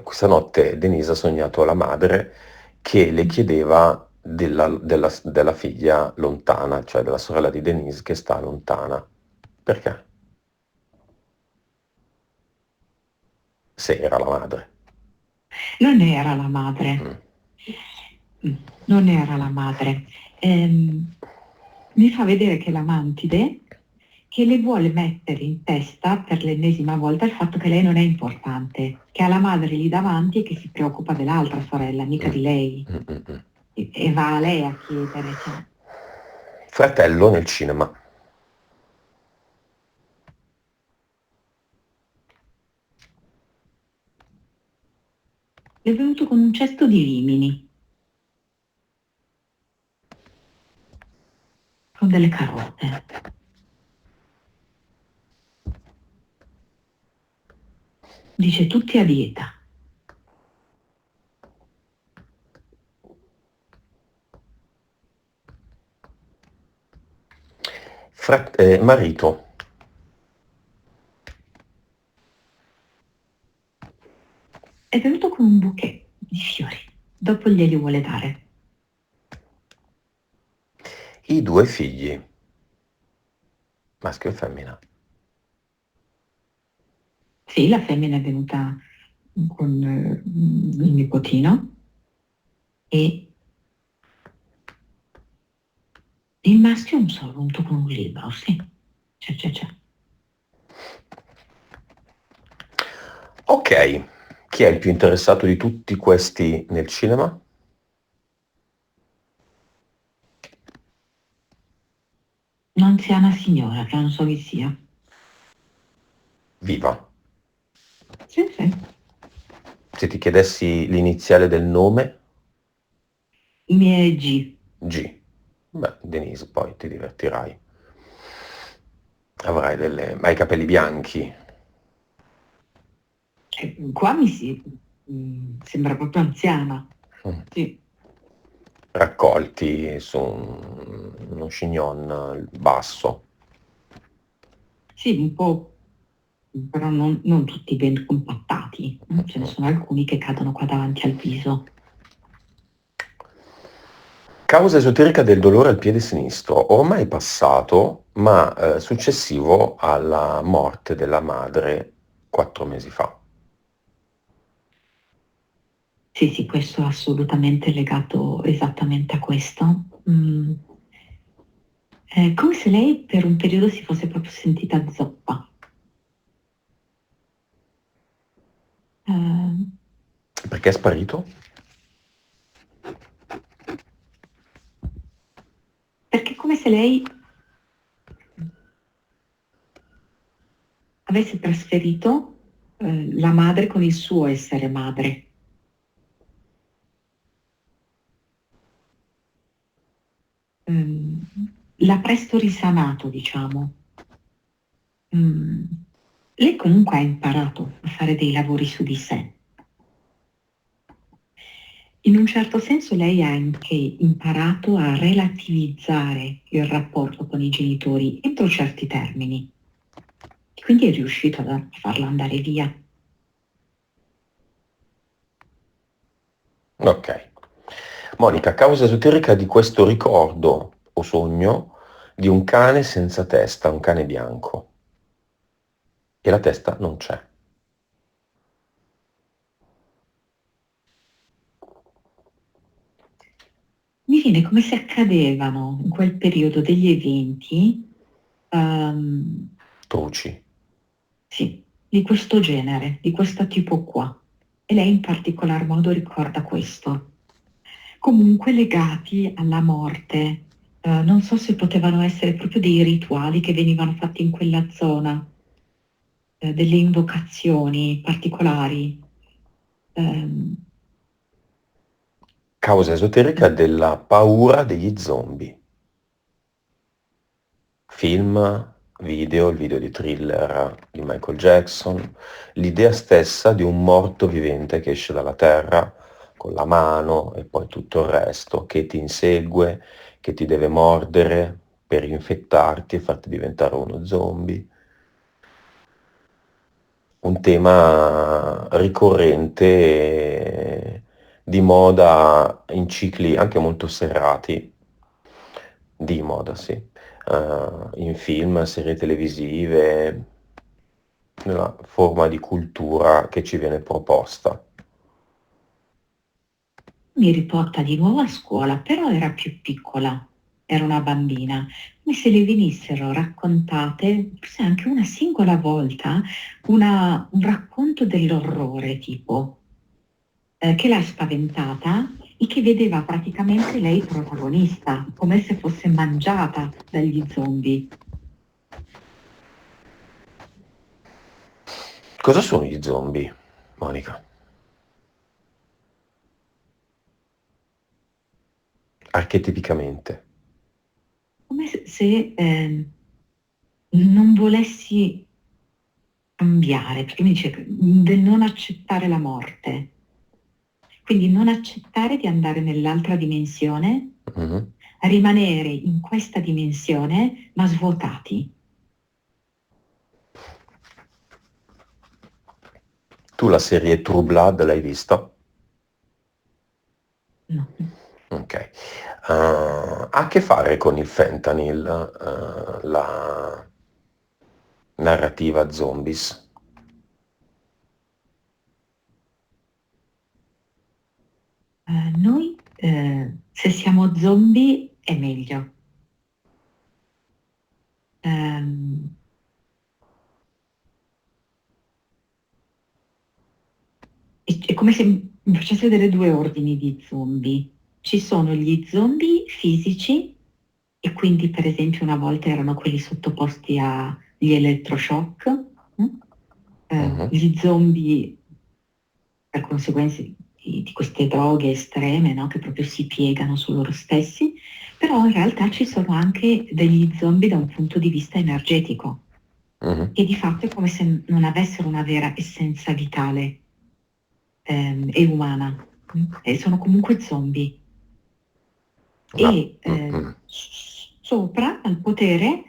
Speaker 1: questa notte Denise ha sognato la madre che le chiedeva della figlia lontana, cioè della sorella di Denise che sta lontana. Perché? Se era la madre.
Speaker 2: Non era la madre.
Speaker 1: Mm.
Speaker 2: Non era la madre. Mi fa vedere che la mantide che le vuole mettere in testa per l'ennesima volta il fatto che lei non è importante, che ha la madre lì davanti e che si preoccupa dell'altra sorella, mica di lei. E va a lei a chiedere. Cioè.
Speaker 1: Fratello nel cinema.
Speaker 2: È venuto con un cesto di vimini, con delle carote. Dice tutti a dieta.
Speaker 1: Marito.
Speaker 2: È venuto con un bouquet di fiori. dopo glieli vuole dare.
Speaker 1: I due figli, maschio e femmina.
Speaker 2: Sì, la femmina è venuta con il nipotino e il maschio un solo, venuto con un libro, sì. C'è.
Speaker 1: Ok, chi è il più interessato di tutti questi nel cinema?
Speaker 2: Un'anziana signora, che non so chi sia.
Speaker 1: Viva.
Speaker 2: Sì, sì.
Speaker 1: Se ti chiedessi l'iniziale del nome,
Speaker 2: I miei G.
Speaker 1: G. Beh, Denise, poi ti divertirai. Avrai delle... Hai i capelli bianchi.
Speaker 2: Qua sembra proprio anziana.
Speaker 1: Mm.
Speaker 2: Sì,
Speaker 1: Raccolti su uno chignon basso.
Speaker 2: sì, un po', però non tutti ben compattati. Ce ne sono alcuni che cadono qua davanti al viso.
Speaker 1: Causa esoterica del dolore al piede sinistro, ormai passato, ma successivo alla morte della madre 4 mesi fa.
Speaker 2: Sì, sì, questo è assolutamente legato esattamente a questo. È come se lei per un periodo si fosse proprio sentita zoppa. Eh,
Speaker 1: Perché è sparito?
Speaker 2: perché è come se lei avesse trasferito la madre con il suo essere madre. L'ha presto risanato, diciamo. Mm, Lei comunque ha imparato a fare dei lavori su di sé. In un certo senso lei ha anche imparato a relativizzare il rapporto con i genitori entro certi termini. E quindi è riuscito a farla andare via.
Speaker 1: Ok. Monica, causa esoterica di questo ricordo o sogno di un cane senza testa, un cane bianco. E la testa non c'è.
Speaker 2: Mi viene come se accadevano in quel periodo degli eventi, ehm,
Speaker 1: Truci.
Speaker 2: sì, di questo genere, di questo tipo qua. E lei in particolar modo ricorda questo. Comunque legati alla morte. Non so se potevano essere proprio dei rituali che venivano fatti in quella zona, delle invocazioni particolari. Ehm,
Speaker 1: Causa esoterica della paura degli zombie. Film, video, il video di Thriller di Michael Jackson, l'idea stessa di un morto vivente che esce dalla terra con la mano e poi tutto il resto, che ti insegue, che ti deve mordere per infettarti e farti diventare uno zombie. Un tema ricorrente di moda in cicli anche molto serrati, di moda, sì, in film, serie televisive, nella forma di cultura che ci viene proposta.
Speaker 2: Mi riporta di nuovo a scuola, però era più piccola, era una bambina, come se le venissero raccontate, forse anche una singola volta, un racconto dell'orrore tipo, che l'ha spaventata e che vedeva praticamente lei protagonista, come se fosse mangiata dagli zombie.
Speaker 1: Cosa sono gli zombie, Monica? Archetipicamente.
Speaker 2: Come se non volessi cambiare, perché mi dice del non accettare la morte. Quindi non accettare di andare nell'altra dimensione,
Speaker 1: Mhm.
Speaker 2: rimanere in questa dimensione, ma svuotati.
Speaker 1: Tu la serie True Blood l'hai vista? ha a che fare con il fentanyl, la narrativa zombies?
Speaker 2: Noi, se siamo zombie è meglio. Ehm, è come se mi facesse vedere due ordini di zombie. Ci sono gli zombie fisici, e quindi per esempio una volta erano quelli sottoposti agli elettroshock,
Speaker 1: Mhm.
Speaker 2: gli zombie per conseguenze di queste droghe estreme, no, che proprio si piegano su loro stessi, però in realtà ci sono anche degli zombie da un punto di vista energetico,
Speaker 1: Mhm.
Speaker 2: che di fatto è come se non avessero una vera essenza vitale e umana, e sono comunque zombie.
Speaker 1: Ma,
Speaker 2: E sopra al potere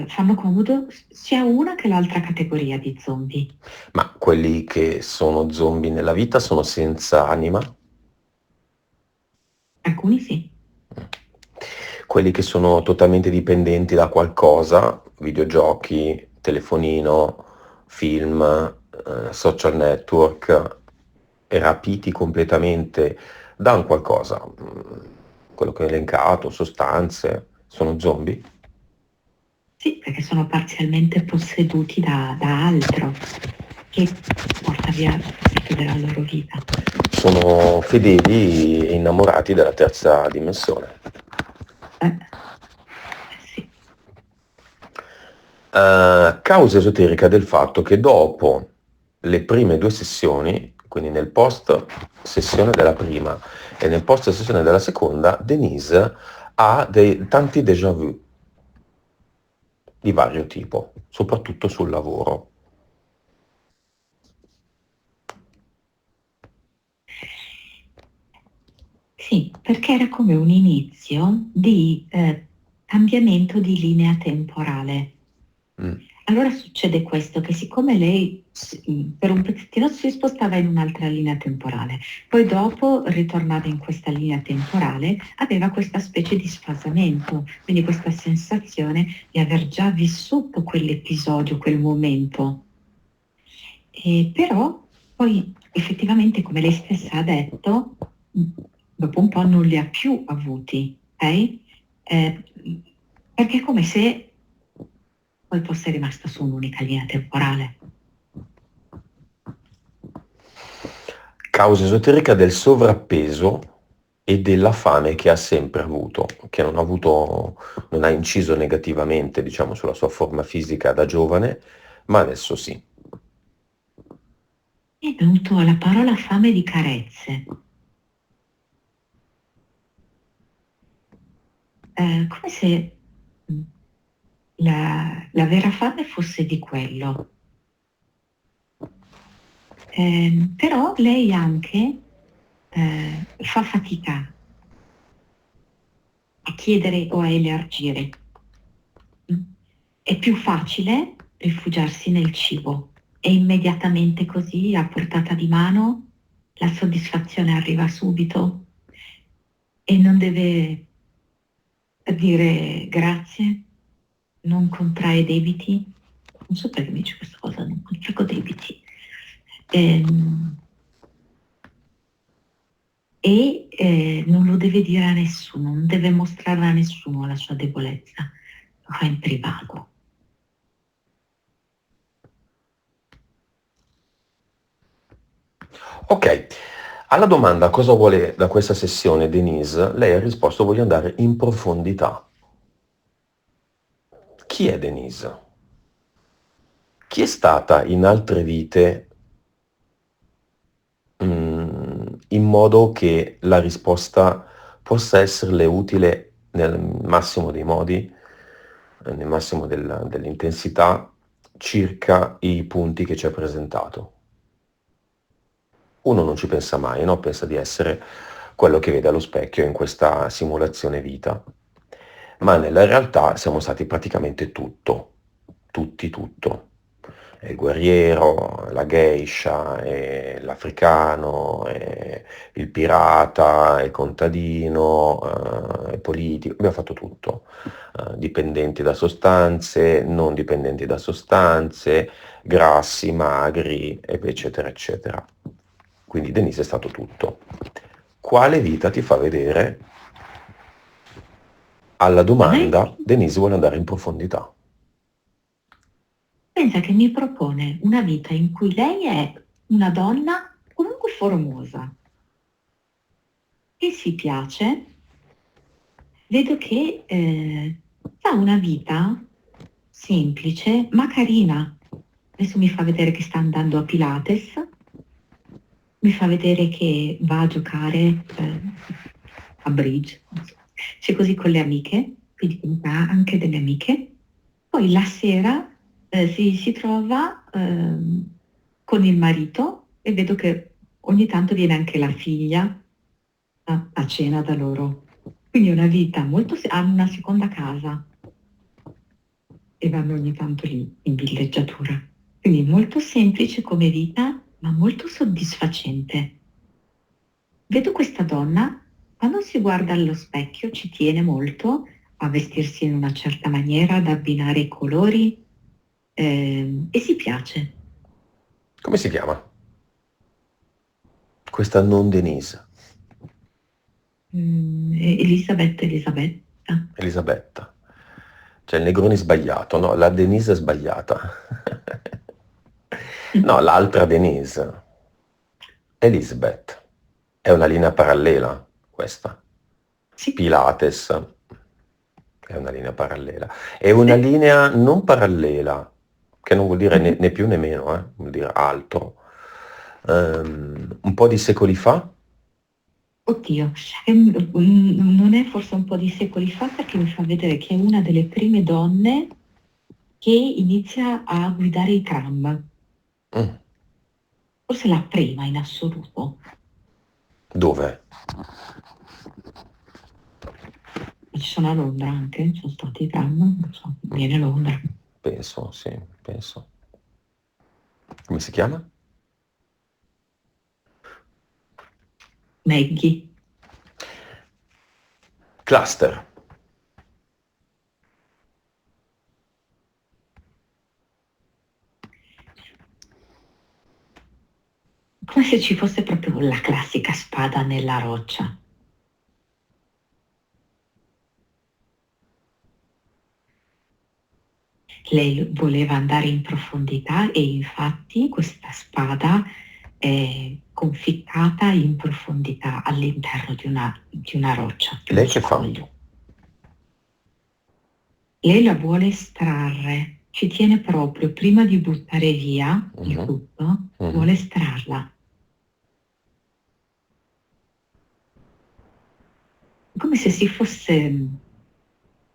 Speaker 2: fanno comodo sia una che l'altra categoria di zombie.
Speaker 1: ma quelli che sono zombie nella vita sono senza anima?
Speaker 2: Alcuni sì.
Speaker 1: Quelli che sono totalmente dipendenti da qualcosa, videogiochi, telefonino, film, social network, e rapiti completamente da un qualcosa, quello che ho elencato, sostanze, sono zombie?
Speaker 2: Sì, perché sono parzialmente posseduti da altro che porta via parte della loro vita.
Speaker 1: Sono fedeli e innamorati della terza dimensione.
Speaker 2: Sì.
Speaker 1: Causa esoterica del fatto che dopo le prime due sessioni, quindi nel post sessione della prima e nel post sessione della seconda, Denise ha tanti déjà vu di vario tipo, soprattutto sul lavoro.
Speaker 2: Sì, perché era come un inizio di cambiamento di linea temporale.
Speaker 1: Mm.
Speaker 2: Allora succede questo, che siccome lei per un pezzettino si spostava in un'altra linea temporale, poi dopo ritornava in questa linea temporale, aveva questa specie di sfasamento, quindi questa sensazione di aver già vissuto quell'episodio, quel momento. Però poi effettivamente, come lei stessa ha detto, dopo un po' non li ha più avuti, ok? Eh, perché è come se poi fosse rimasta su un'unica linea temporale.
Speaker 1: Causa esoterica del sovrappeso e della fame che ha sempre avuto, che non ha inciso negativamente, diciamo, sulla sua forma fisica da giovane, ma adesso sì.
Speaker 2: È venuto la parola fame di carezze, come se la vera fame fosse di quello. Però lei anche fa fatica a chiedere o a elargire. È più facile rifugiarsi nel cibo e immediatamente così, a portata di mano, la soddisfazione arriva subito e non deve dire grazie, non contrae debiti. Non so perché mi dice questa cosa, non contraggo debiti. Ehm, non lo deve dire a nessuno, non deve mostrare a nessuno la sua debolezza, lo fa in privato.
Speaker 1: Ok, alla domanda cosa vuole da questa sessione Denise, lei ha risposto voglio andare in profondità. Chi è Denise? Chi è stata in altre vite, in modo che la risposta possa esserle utile nel massimo dei modi, nel massimo dell'intensità, circa i punti che ci ha presentato. Uno non ci pensa mai, no? Pensa di essere quello che vede allo specchio in questa simulazione vita. Ma nella realtà siamo stati praticamente tutto, tutti tutto. il guerriero, la geisha, l'africano, il pirata, il contadino, il politico, abbiamo fatto tutto. Dipendenti da sostanze, non dipendenti da sostanze, grassi, magri, eccetera, eccetera. Quindi Denise è stato tutto. Quale vita ti fa vedere? Alla
Speaker 2: A me
Speaker 1: domanda, Denise vuole andare in profondità.
Speaker 2: pensa che mi propone una vita in cui lei è una donna comunque formosa, che si piace, vedo che fa una vita semplice ma carina. Adesso mi fa vedere che sta andando a Pilates, mi fa vedere che va a giocare a bridge, non so. C'è così con le amiche, quindi comunque ha anche delle amiche. Poi la sera si trova con il marito e vedo che ogni tanto viene anche la figlia a cena da loro. Quindi è una vita molto... hanno una seconda casa e vanno ogni tanto lì in villeggiatura. Quindi molto semplice come vita, ma molto soddisfacente. Vedo questa donna, quando si guarda allo specchio ci tiene molto a vestirsi in una certa maniera, ad abbinare i colori e si piace.
Speaker 1: Come si chiama? Questa non Denise,
Speaker 2: Elisabetta.
Speaker 1: Elisabetta. Cioè il Negroni sbagliato, no? La Denise è sbagliata. No, l'altra Denise. Elizabeth. È una linea parallela, questa.
Speaker 2: Sì,
Speaker 1: Pilates è una linea parallela. È una
Speaker 2: sì.
Speaker 1: linea non parallela, che non vuol dire
Speaker 2: Mhm.
Speaker 1: né più né meno, vuol dire altro. Un po' di secoli fa.
Speaker 2: Oddio, non è forse un po' di secoli fa perché mi fa vedere che è una delle prime donne che inizia a guidare i tram,
Speaker 1: Mm.
Speaker 2: forse la prima in assoluto.
Speaker 1: Dove?
Speaker 2: Ci sono a Londra anche, sono stati i tram, non so, viene Londra.
Speaker 1: Penso, sì, penso. Come si chiama?
Speaker 2: Maggie.
Speaker 1: Cluster.
Speaker 2: Come se ci fosse proprio la classica spada nella roccia. Lei voleva andare in profondità e infatti questa spada è conficcata in profondità all'interno di una roccia, di uno
Speaker 1: Lei che fa?
Speaker 2: scoglio. Lei la vuole estrarre, ci tiene proprio, prima di buttare via il
Speaker 1: Mhm,
Speaker 2: tutto,
Speaker 1: mhm.
Speaker 2: vuole estrarla. Come se si fosse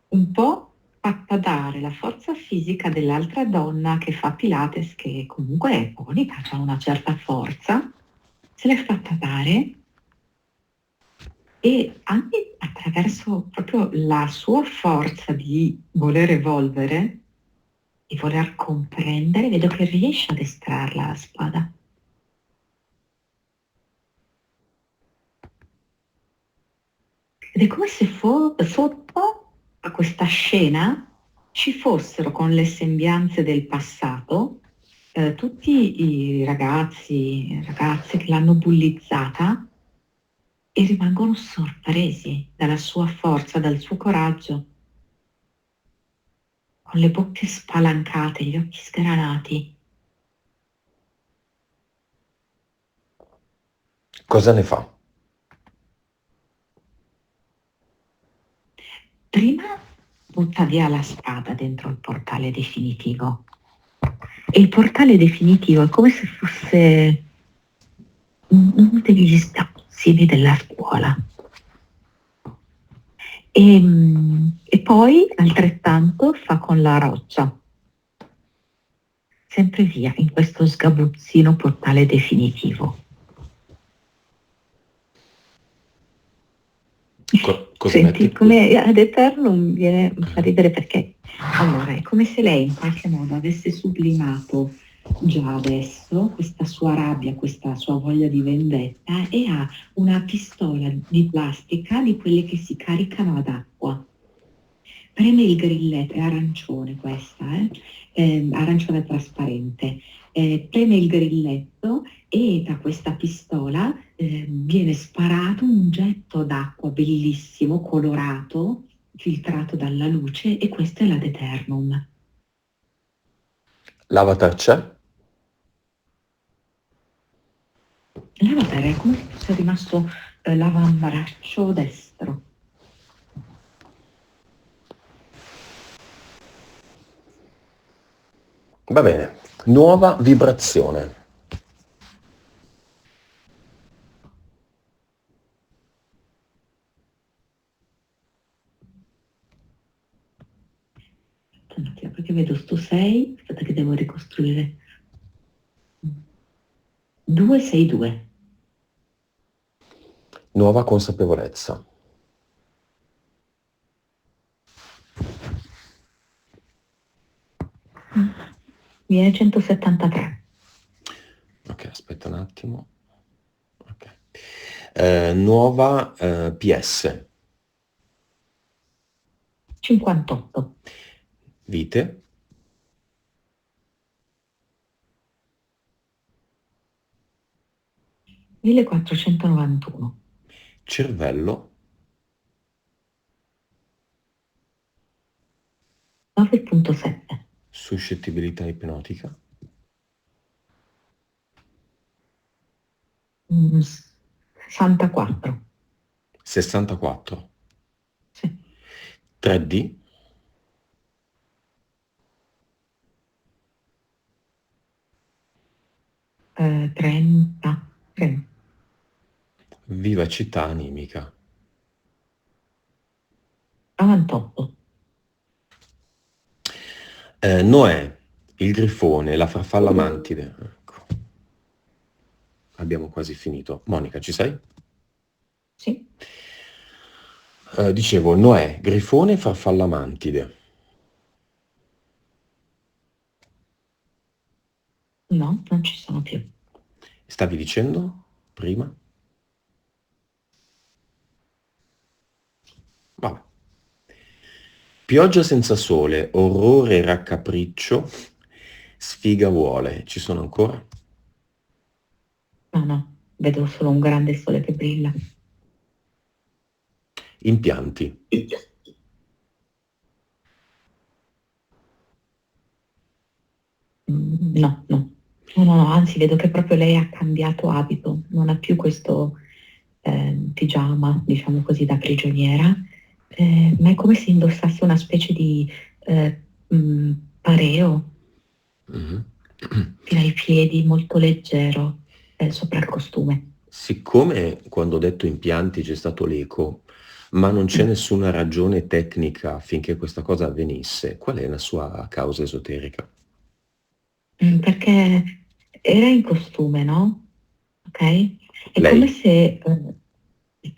Speaker 2: un po' fatta dare la forza fisica dell'altra donna che fa Pilates, che comunque è tonica, ha una certa forza, se l'è fatta dare e anche attraverso proprio la sua forza di voler evolvere, di voler comprendere, vedo che riesce ad estrarla la spada. Ed è come se sotto a questa scena ci fossero con le sembianze del passato tutti i ragazzi e ragazze che l'hanno bullizzata e rimangono sorpresi dalla sua forza, dal suo coraggio, con le bocche spalancate, gli occhi sgranati.
Speaker 1: Cosa ne fa?
Speaker 2: Prima butta via la spada dentro il portale definitivo. E il portale definitivo è come se fosse uno degli sgabuzzini della scuola. E poi altrettanto fa con la roccia, sempre via in questo sgabuzzino portale definitivo.
Speaker 1: Cosa
Speaker 2: Senti,
Speaker 1: metti?
Speaker 2: come ad Eternum mi fa ridere perché allora è come se lei in qualche modo avesse sublimato già adesso questa sua rabbia, questa sua voglia di vendetta e ha una pistola di plastica di quelle che si caricano ad acqua. Preme il grilletto, è arancione questa, arancione trasparente. Preme il grilletto e da questa pistola viene sparato un getto d'acqua bellissimo, colorato, filtrato dalla luce e questa è la Deternum.
Speaker 1: L'avatar c'è?
Speaker 2: L'avatar è come se fosse rimasto l'avambraccio destro.
Speaker 1: Va bene. Nuova vibrazione.
Speaker 2: Un attimo, perché vedo sto 6, aspetta che devo ricostruire. 262.
Speaker 1: Nuova consapevolezza.
Speaker 2: Viene 173.
Speaker 1: Ok, aspetta un attimo. Ok. Nuova PS.
Speaker 2: 58.
Speaker 1: Vite.
Speaker 2: 1491.
Speaker 1: Cervello.
Speaker 2: 9.7.
Speaker 1: Suscettibilità ipnotica.
Speaker 2: 64.
Speaker 1: 64.
Speaker 2: Sì.
Speaker 1: 3D.
Speaker 2: 30. Sì.
Speaker 1: Vivacità animica.
Speaker 2: 98.
Speaker 1: Noè, il grifone, la farfalla mantide. Ecco. Abbiamo quasi finito. Monica, ci sei?
Speaker 2: Sì.
Speaker 1: Dicevo, Noè, grifone, farfalla mantide.
Speaker 2: No, non ci sono più.
Speaker 1: Stavi dicendo prima? Vabbè. Pioggia senza sole, orrore e raccapriccio, sfiga vuole. Ci sono ancora?
Speaker 2: No, no, vedo solo un grande sole che brilla.
Speaker 1: Impianti.
Speaker 2: No, no. No, no, no, anzi vedo che proprio lei ha cambiato abito, non ha più questo pigiama, diciamo così, da prigioniera, ma è come se indossasse una specie di eh, pareo
Speaker 1: Mhm.
Speaker 2: fino ai piedi, molto leggero, sopra il costume.
Speaker 1: Siccome quando ho detto impianti c'è stato l'eco, ma non c'è
Speaker 2: Mm.
Speaker 1: nessuna ragione tecnica affinché questa cosa avvenisse, qual è la sua causa esoterica?
Speaker 2: Perché era in costume, no? Ok? È come
Speaker 1: Lei?
Speaker 2: se,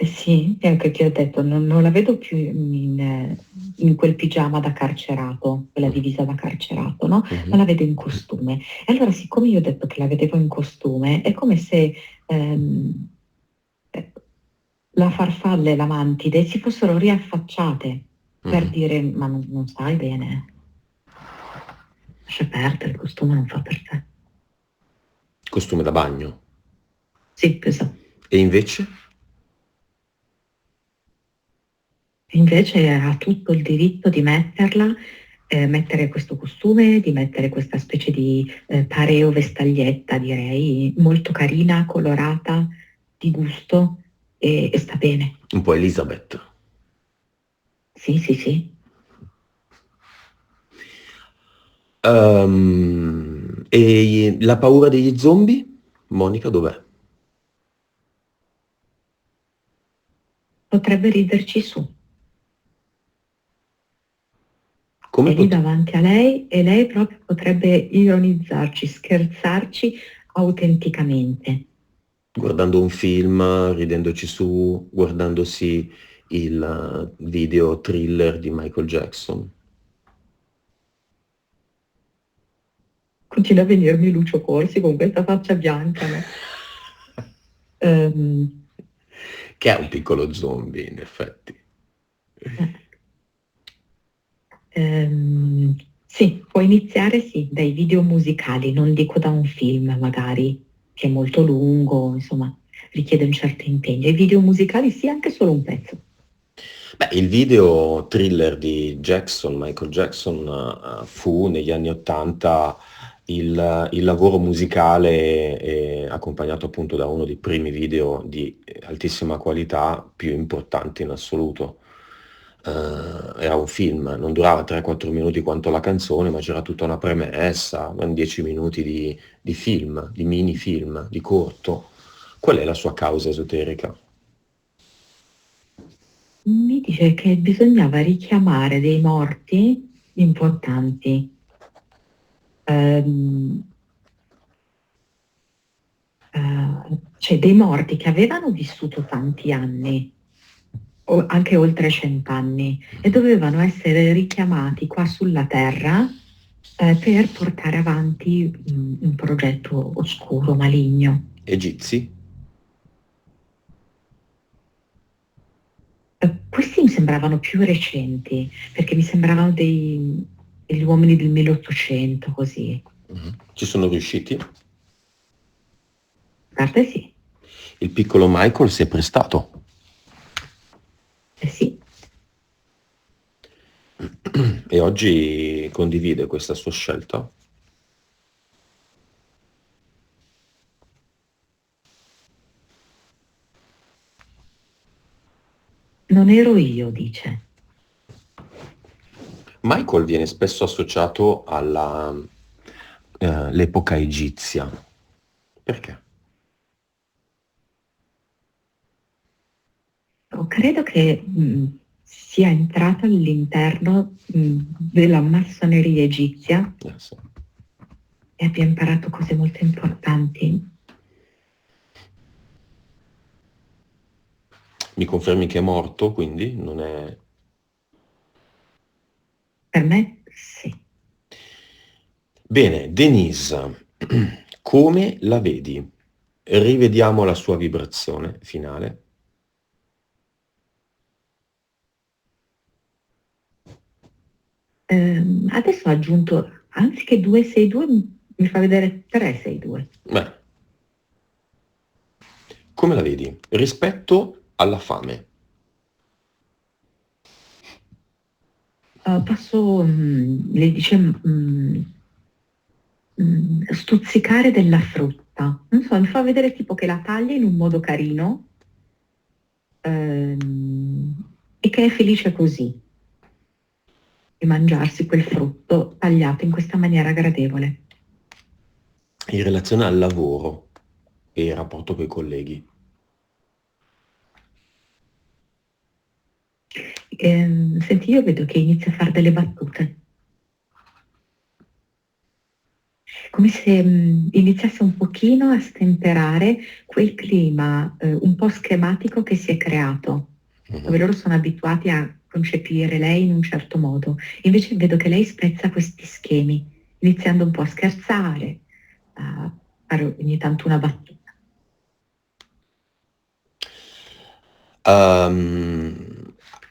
Speaker 2: sì, è anche che ho detto, non la vedo più in quel pigiama da carcerato, quella
Speaker 1: Mm.
Speaker 2: divisa da carcerato, no? Ma
Speaker 1: Mhm.
Speaker 2: la vedo in costume. E allora, siccome io ho detto che la vedevo in costume, è come se ehm, eh, la farfalla e la mantide si fossero riaffacciate per
Speaker 1: Mhm.
Speaker 2: dire, ma non stai bene, lascia perdere, il costume non fa per te.
Speaker 1: Costume da bagno.
Speaker 2: Sì, esatto.
Speaker 1: E invece?
Speaker 2: Invece ha tutto il diritto di metterla, mettere questo costume, di mettere questa specie di pareo vestaglietta, direi, molto carina, colorata, di gusto e sta bene.
Speaker 1: Un po' Elizabeth.
Speaker 2: Sì, sì, sì.
Speaker 1: E la paura degli zombie? Monica, dov'è?
Speaker 2: Potrebbe riderci su.
Speaker 1: Come
Speaker 2: È lì
Speaker 1: pot-
Speaker 2: davanti a lei e lei proprio potrebbe ironizzarci, scherzarci autenticamente.
Speaker 1: Guardando un film, ridendoci su, guardandosi il video thriller di Michael Jackson.
Speaker 2: Continua a venirmi Lucio Corsi con questa faccia bianca, no? Ehm,
Speaker 1: Che è un piccolo zombie, in effetti.
Speaker 2: eh, ehm, sì, può iniziare sì, dai video musicali, non dico da un film magari, che è molto lungo, insomma, richiede un certo impegno. I video musicali sì, anche solo un pezzo.
Speaker 1: Beh, il video thriller di Jackson, Michael Jackson, fu negli anni '80 il lavoro musicale, accompagnato appunto da uno dei primi video di altissima qualità più importanti in assoluto. Era un film, non durava 3-4 minuti quanto la canzone, ma c'era tutta una premessa, 10 minuti di film, di mini film, di corto. Qual è la sua causa esoterica?
Speaker 2: Mi dice che bisognava richiamare dei morti importanti. Ehm, cioè dei morti che avevano vissuto tanti anni, o anche oltre 100 anni, e dovevano essere richiamati qua sulla Terra per portare avanti un progetto oscuro, maligno.
Speaker 1: Egizi?
Speaker 2: Questi mi sembravano più recenti, perché mi sembravano degli uomini del 1800, così.
Speaker 1: Ci sono riusciti?
Speaker 2: A parte sì,
Speaker 1: Il piccolo Michael si è prestato.
Speaker 2: sì.
Speaker 1: E oggi condivide questa sua scelta?
Speaker 2: Non ero io, dice.
Speaker 1: Michael viene spesso associato alla l'epoca egizia. Perché?
Speaker 2: Credo che sia entrata all'interno della massoneria egizia
Speaker 1: Sì.
Speaker 2: e abbia imparato cose molto importanti.
Speaker 1: Mi confermi che è morto, quindi non è...
Speaker 2: Per me, sì.
Speaker 1: Bene, Denise, come la vedi? Rivediamo la sua vibrazione finale.
Speaker 2: Adesso ho aggiunto, anziché 262, mi fa vedere 362.
Speaker 1: Beh, come la vedi? Rispetto alla fame.
Speaker 2: Posso, le dice, stuzzicare della frutta. Non so, mi fa vedere tipo che la taglia in un modo carino e che è felice così di mangiarsi quel frutto tagliato in questa maniera gradevole.
Speaker 1: In relazione al lavoro e il rapporto con i colleghi.
Speaker 2: Senti, io vedo che inizia a fare delle battute, come se iniziasse un pochino a stemperare quel clima un po' schematico che si è creato, dove loro sono abituati a concepire lei in un certo modo. Invece vedo che lei spezza questi schemi, iniziando un po' a scherzare, a fare ogni tanto una battuta.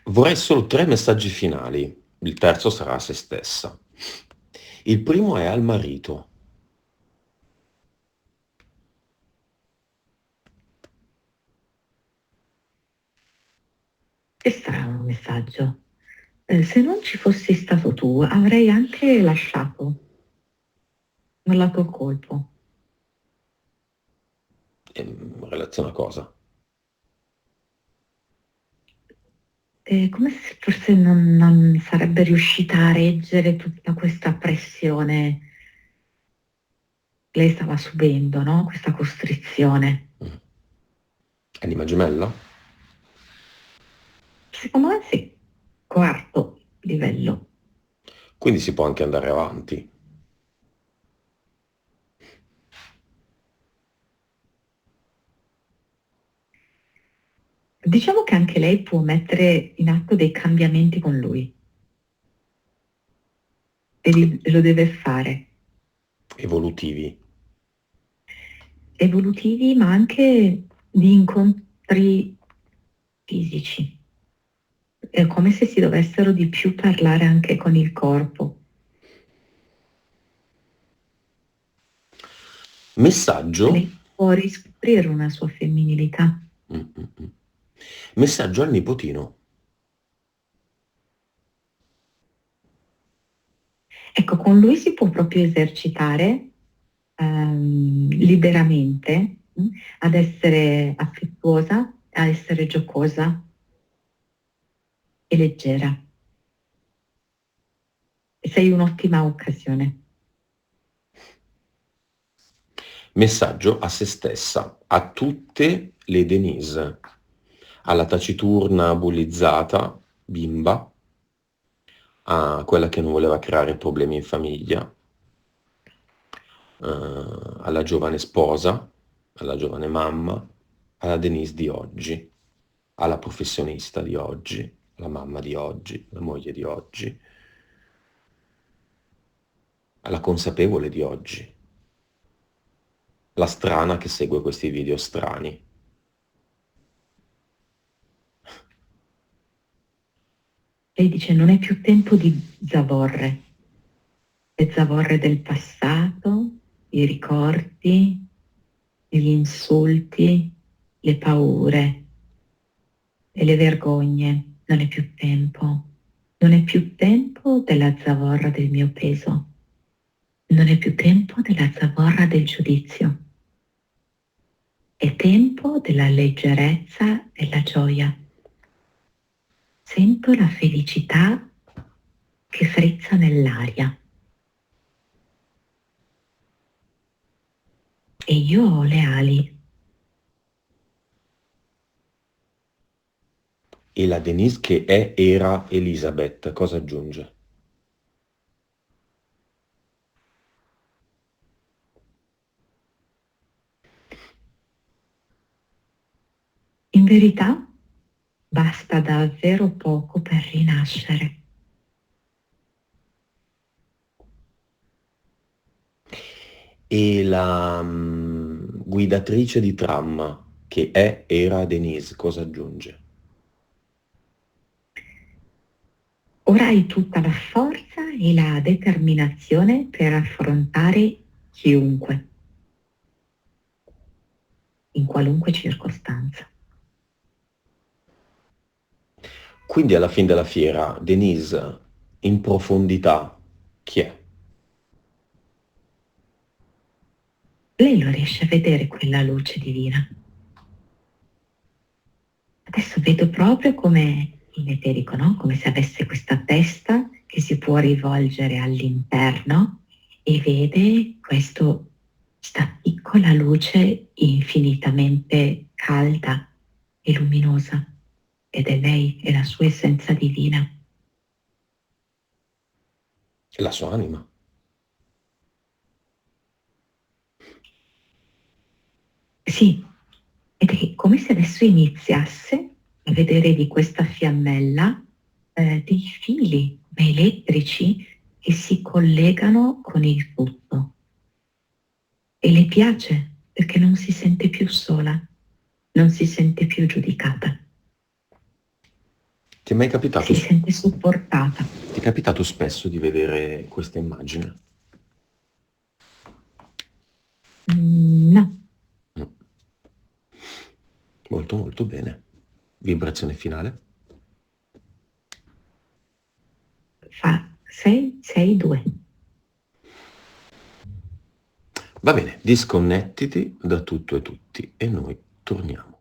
Speaker 1: Vorrei solo 3 messaggi finali. Il terzo sarà a se stessa. Il primo è al marito.
Speaker 2: Che strano messaggio. Se non ci fossi stato tu, avrei anche lasciato, mollato il colpo.
Speaker 1: In relazione a cosa?
Speaker 2: Come se forse non sarebbe riuscita a reggere tutta questa pressione che lei stava subendo, no? Questa costrizione.
Speaker 1: Anima gemella?
Speaker 2: Secondo me sì, quarto livello.
Speaker 1: Quindi si può anche andare avanti.
Speaker 2: Diciamo che anche lei può mettere in atto dei cambiamenti con lui e lo deve fare.
Speaker 1: evolutivi.
Speaker 2: Evolutivi, ma anche di incontri fisici. È come se si dovessero di più parlare anche con il corpo.
Speaker 1: Messaggio?
Speaker 2: Lei può riscoprire una sua femminilità.
Speaker 1: Mm, mm, mm. Messaggio al nipotino.
Speaker 2: Ecco, con lui si può proprio esercitare liberamente ad essere affettuosa, a essere giocosa e leggera. E sei un'ottima occasione.
Speaker 1: Messaggio a se stessa, a tutte le Denise, alla taciturna bullizzata, bimba, a quella che non voleva creare problemi in famiglia, alla giovane sposa, alla giovane mamma, alla Denise di oggi, alla professionista di oggi, alla mamma di oggi, alla moglie di oggi, alla consapevole di oggi, la strana che segue questi video strani.
Speaker 2: Lei dice non è più tempo di zavorre, le zavorre del passato, i ricordi, gli insulti, le paure e le vergogne. Non è più tempo. Non è più tempo della zavorra del mio peso. Non è più tempo della zavorra del giudizio. È tempo della leggerezza e la gioia. Sento la felicità che frizza nell'aria. E io ho le ali.
Speaker 1: E la Denise che era Elizabeth, cosa aggiunge?
Speaker 2: In verità, basta davvero poco per rinascere.
Speaker 1: E la guidatrice di tram, che era Denise, cosa aggiunge?
Speaker 2: Ora hai tutta la forza e la determinazione per affrontare chiunque, in qualunque circostanza.
Speaker 1: Quindi alla fine della fiera, Denise, in profondità, chi è?
Speaker 2: Lei lo riesce a vedere quella luce divina. Adesso vedo proprio come in eterico, no? Come se avesse questa testa che si può rivolgere all'interno e vede questa piccola luce infinitamente calda e luminosa. Ed è lei, è la sua essenza divina.
Speaker 1: È la sua anima.
Speaker 2: Sì, ed è come se adesso iniziasse a vedere di questa fiammella dei fili elettrici che si collegano con il tutto. E le piace perché non si sente più sola, non si sente più giudicata,
Speaker 1: Ti è mai capitato,
Speaker 2: si sente supportata.
Speaker 1: ti è capitato spesso di vedere questa immagine?
Speaker 2: No,
Speaker 1: Mm. Molto molto bene. Vibrazione finale?
Speaker 2: fa 6, 6, 2.
Speaker 1: Va bene, disconnettiti da tutto e tutti e noi torniamo.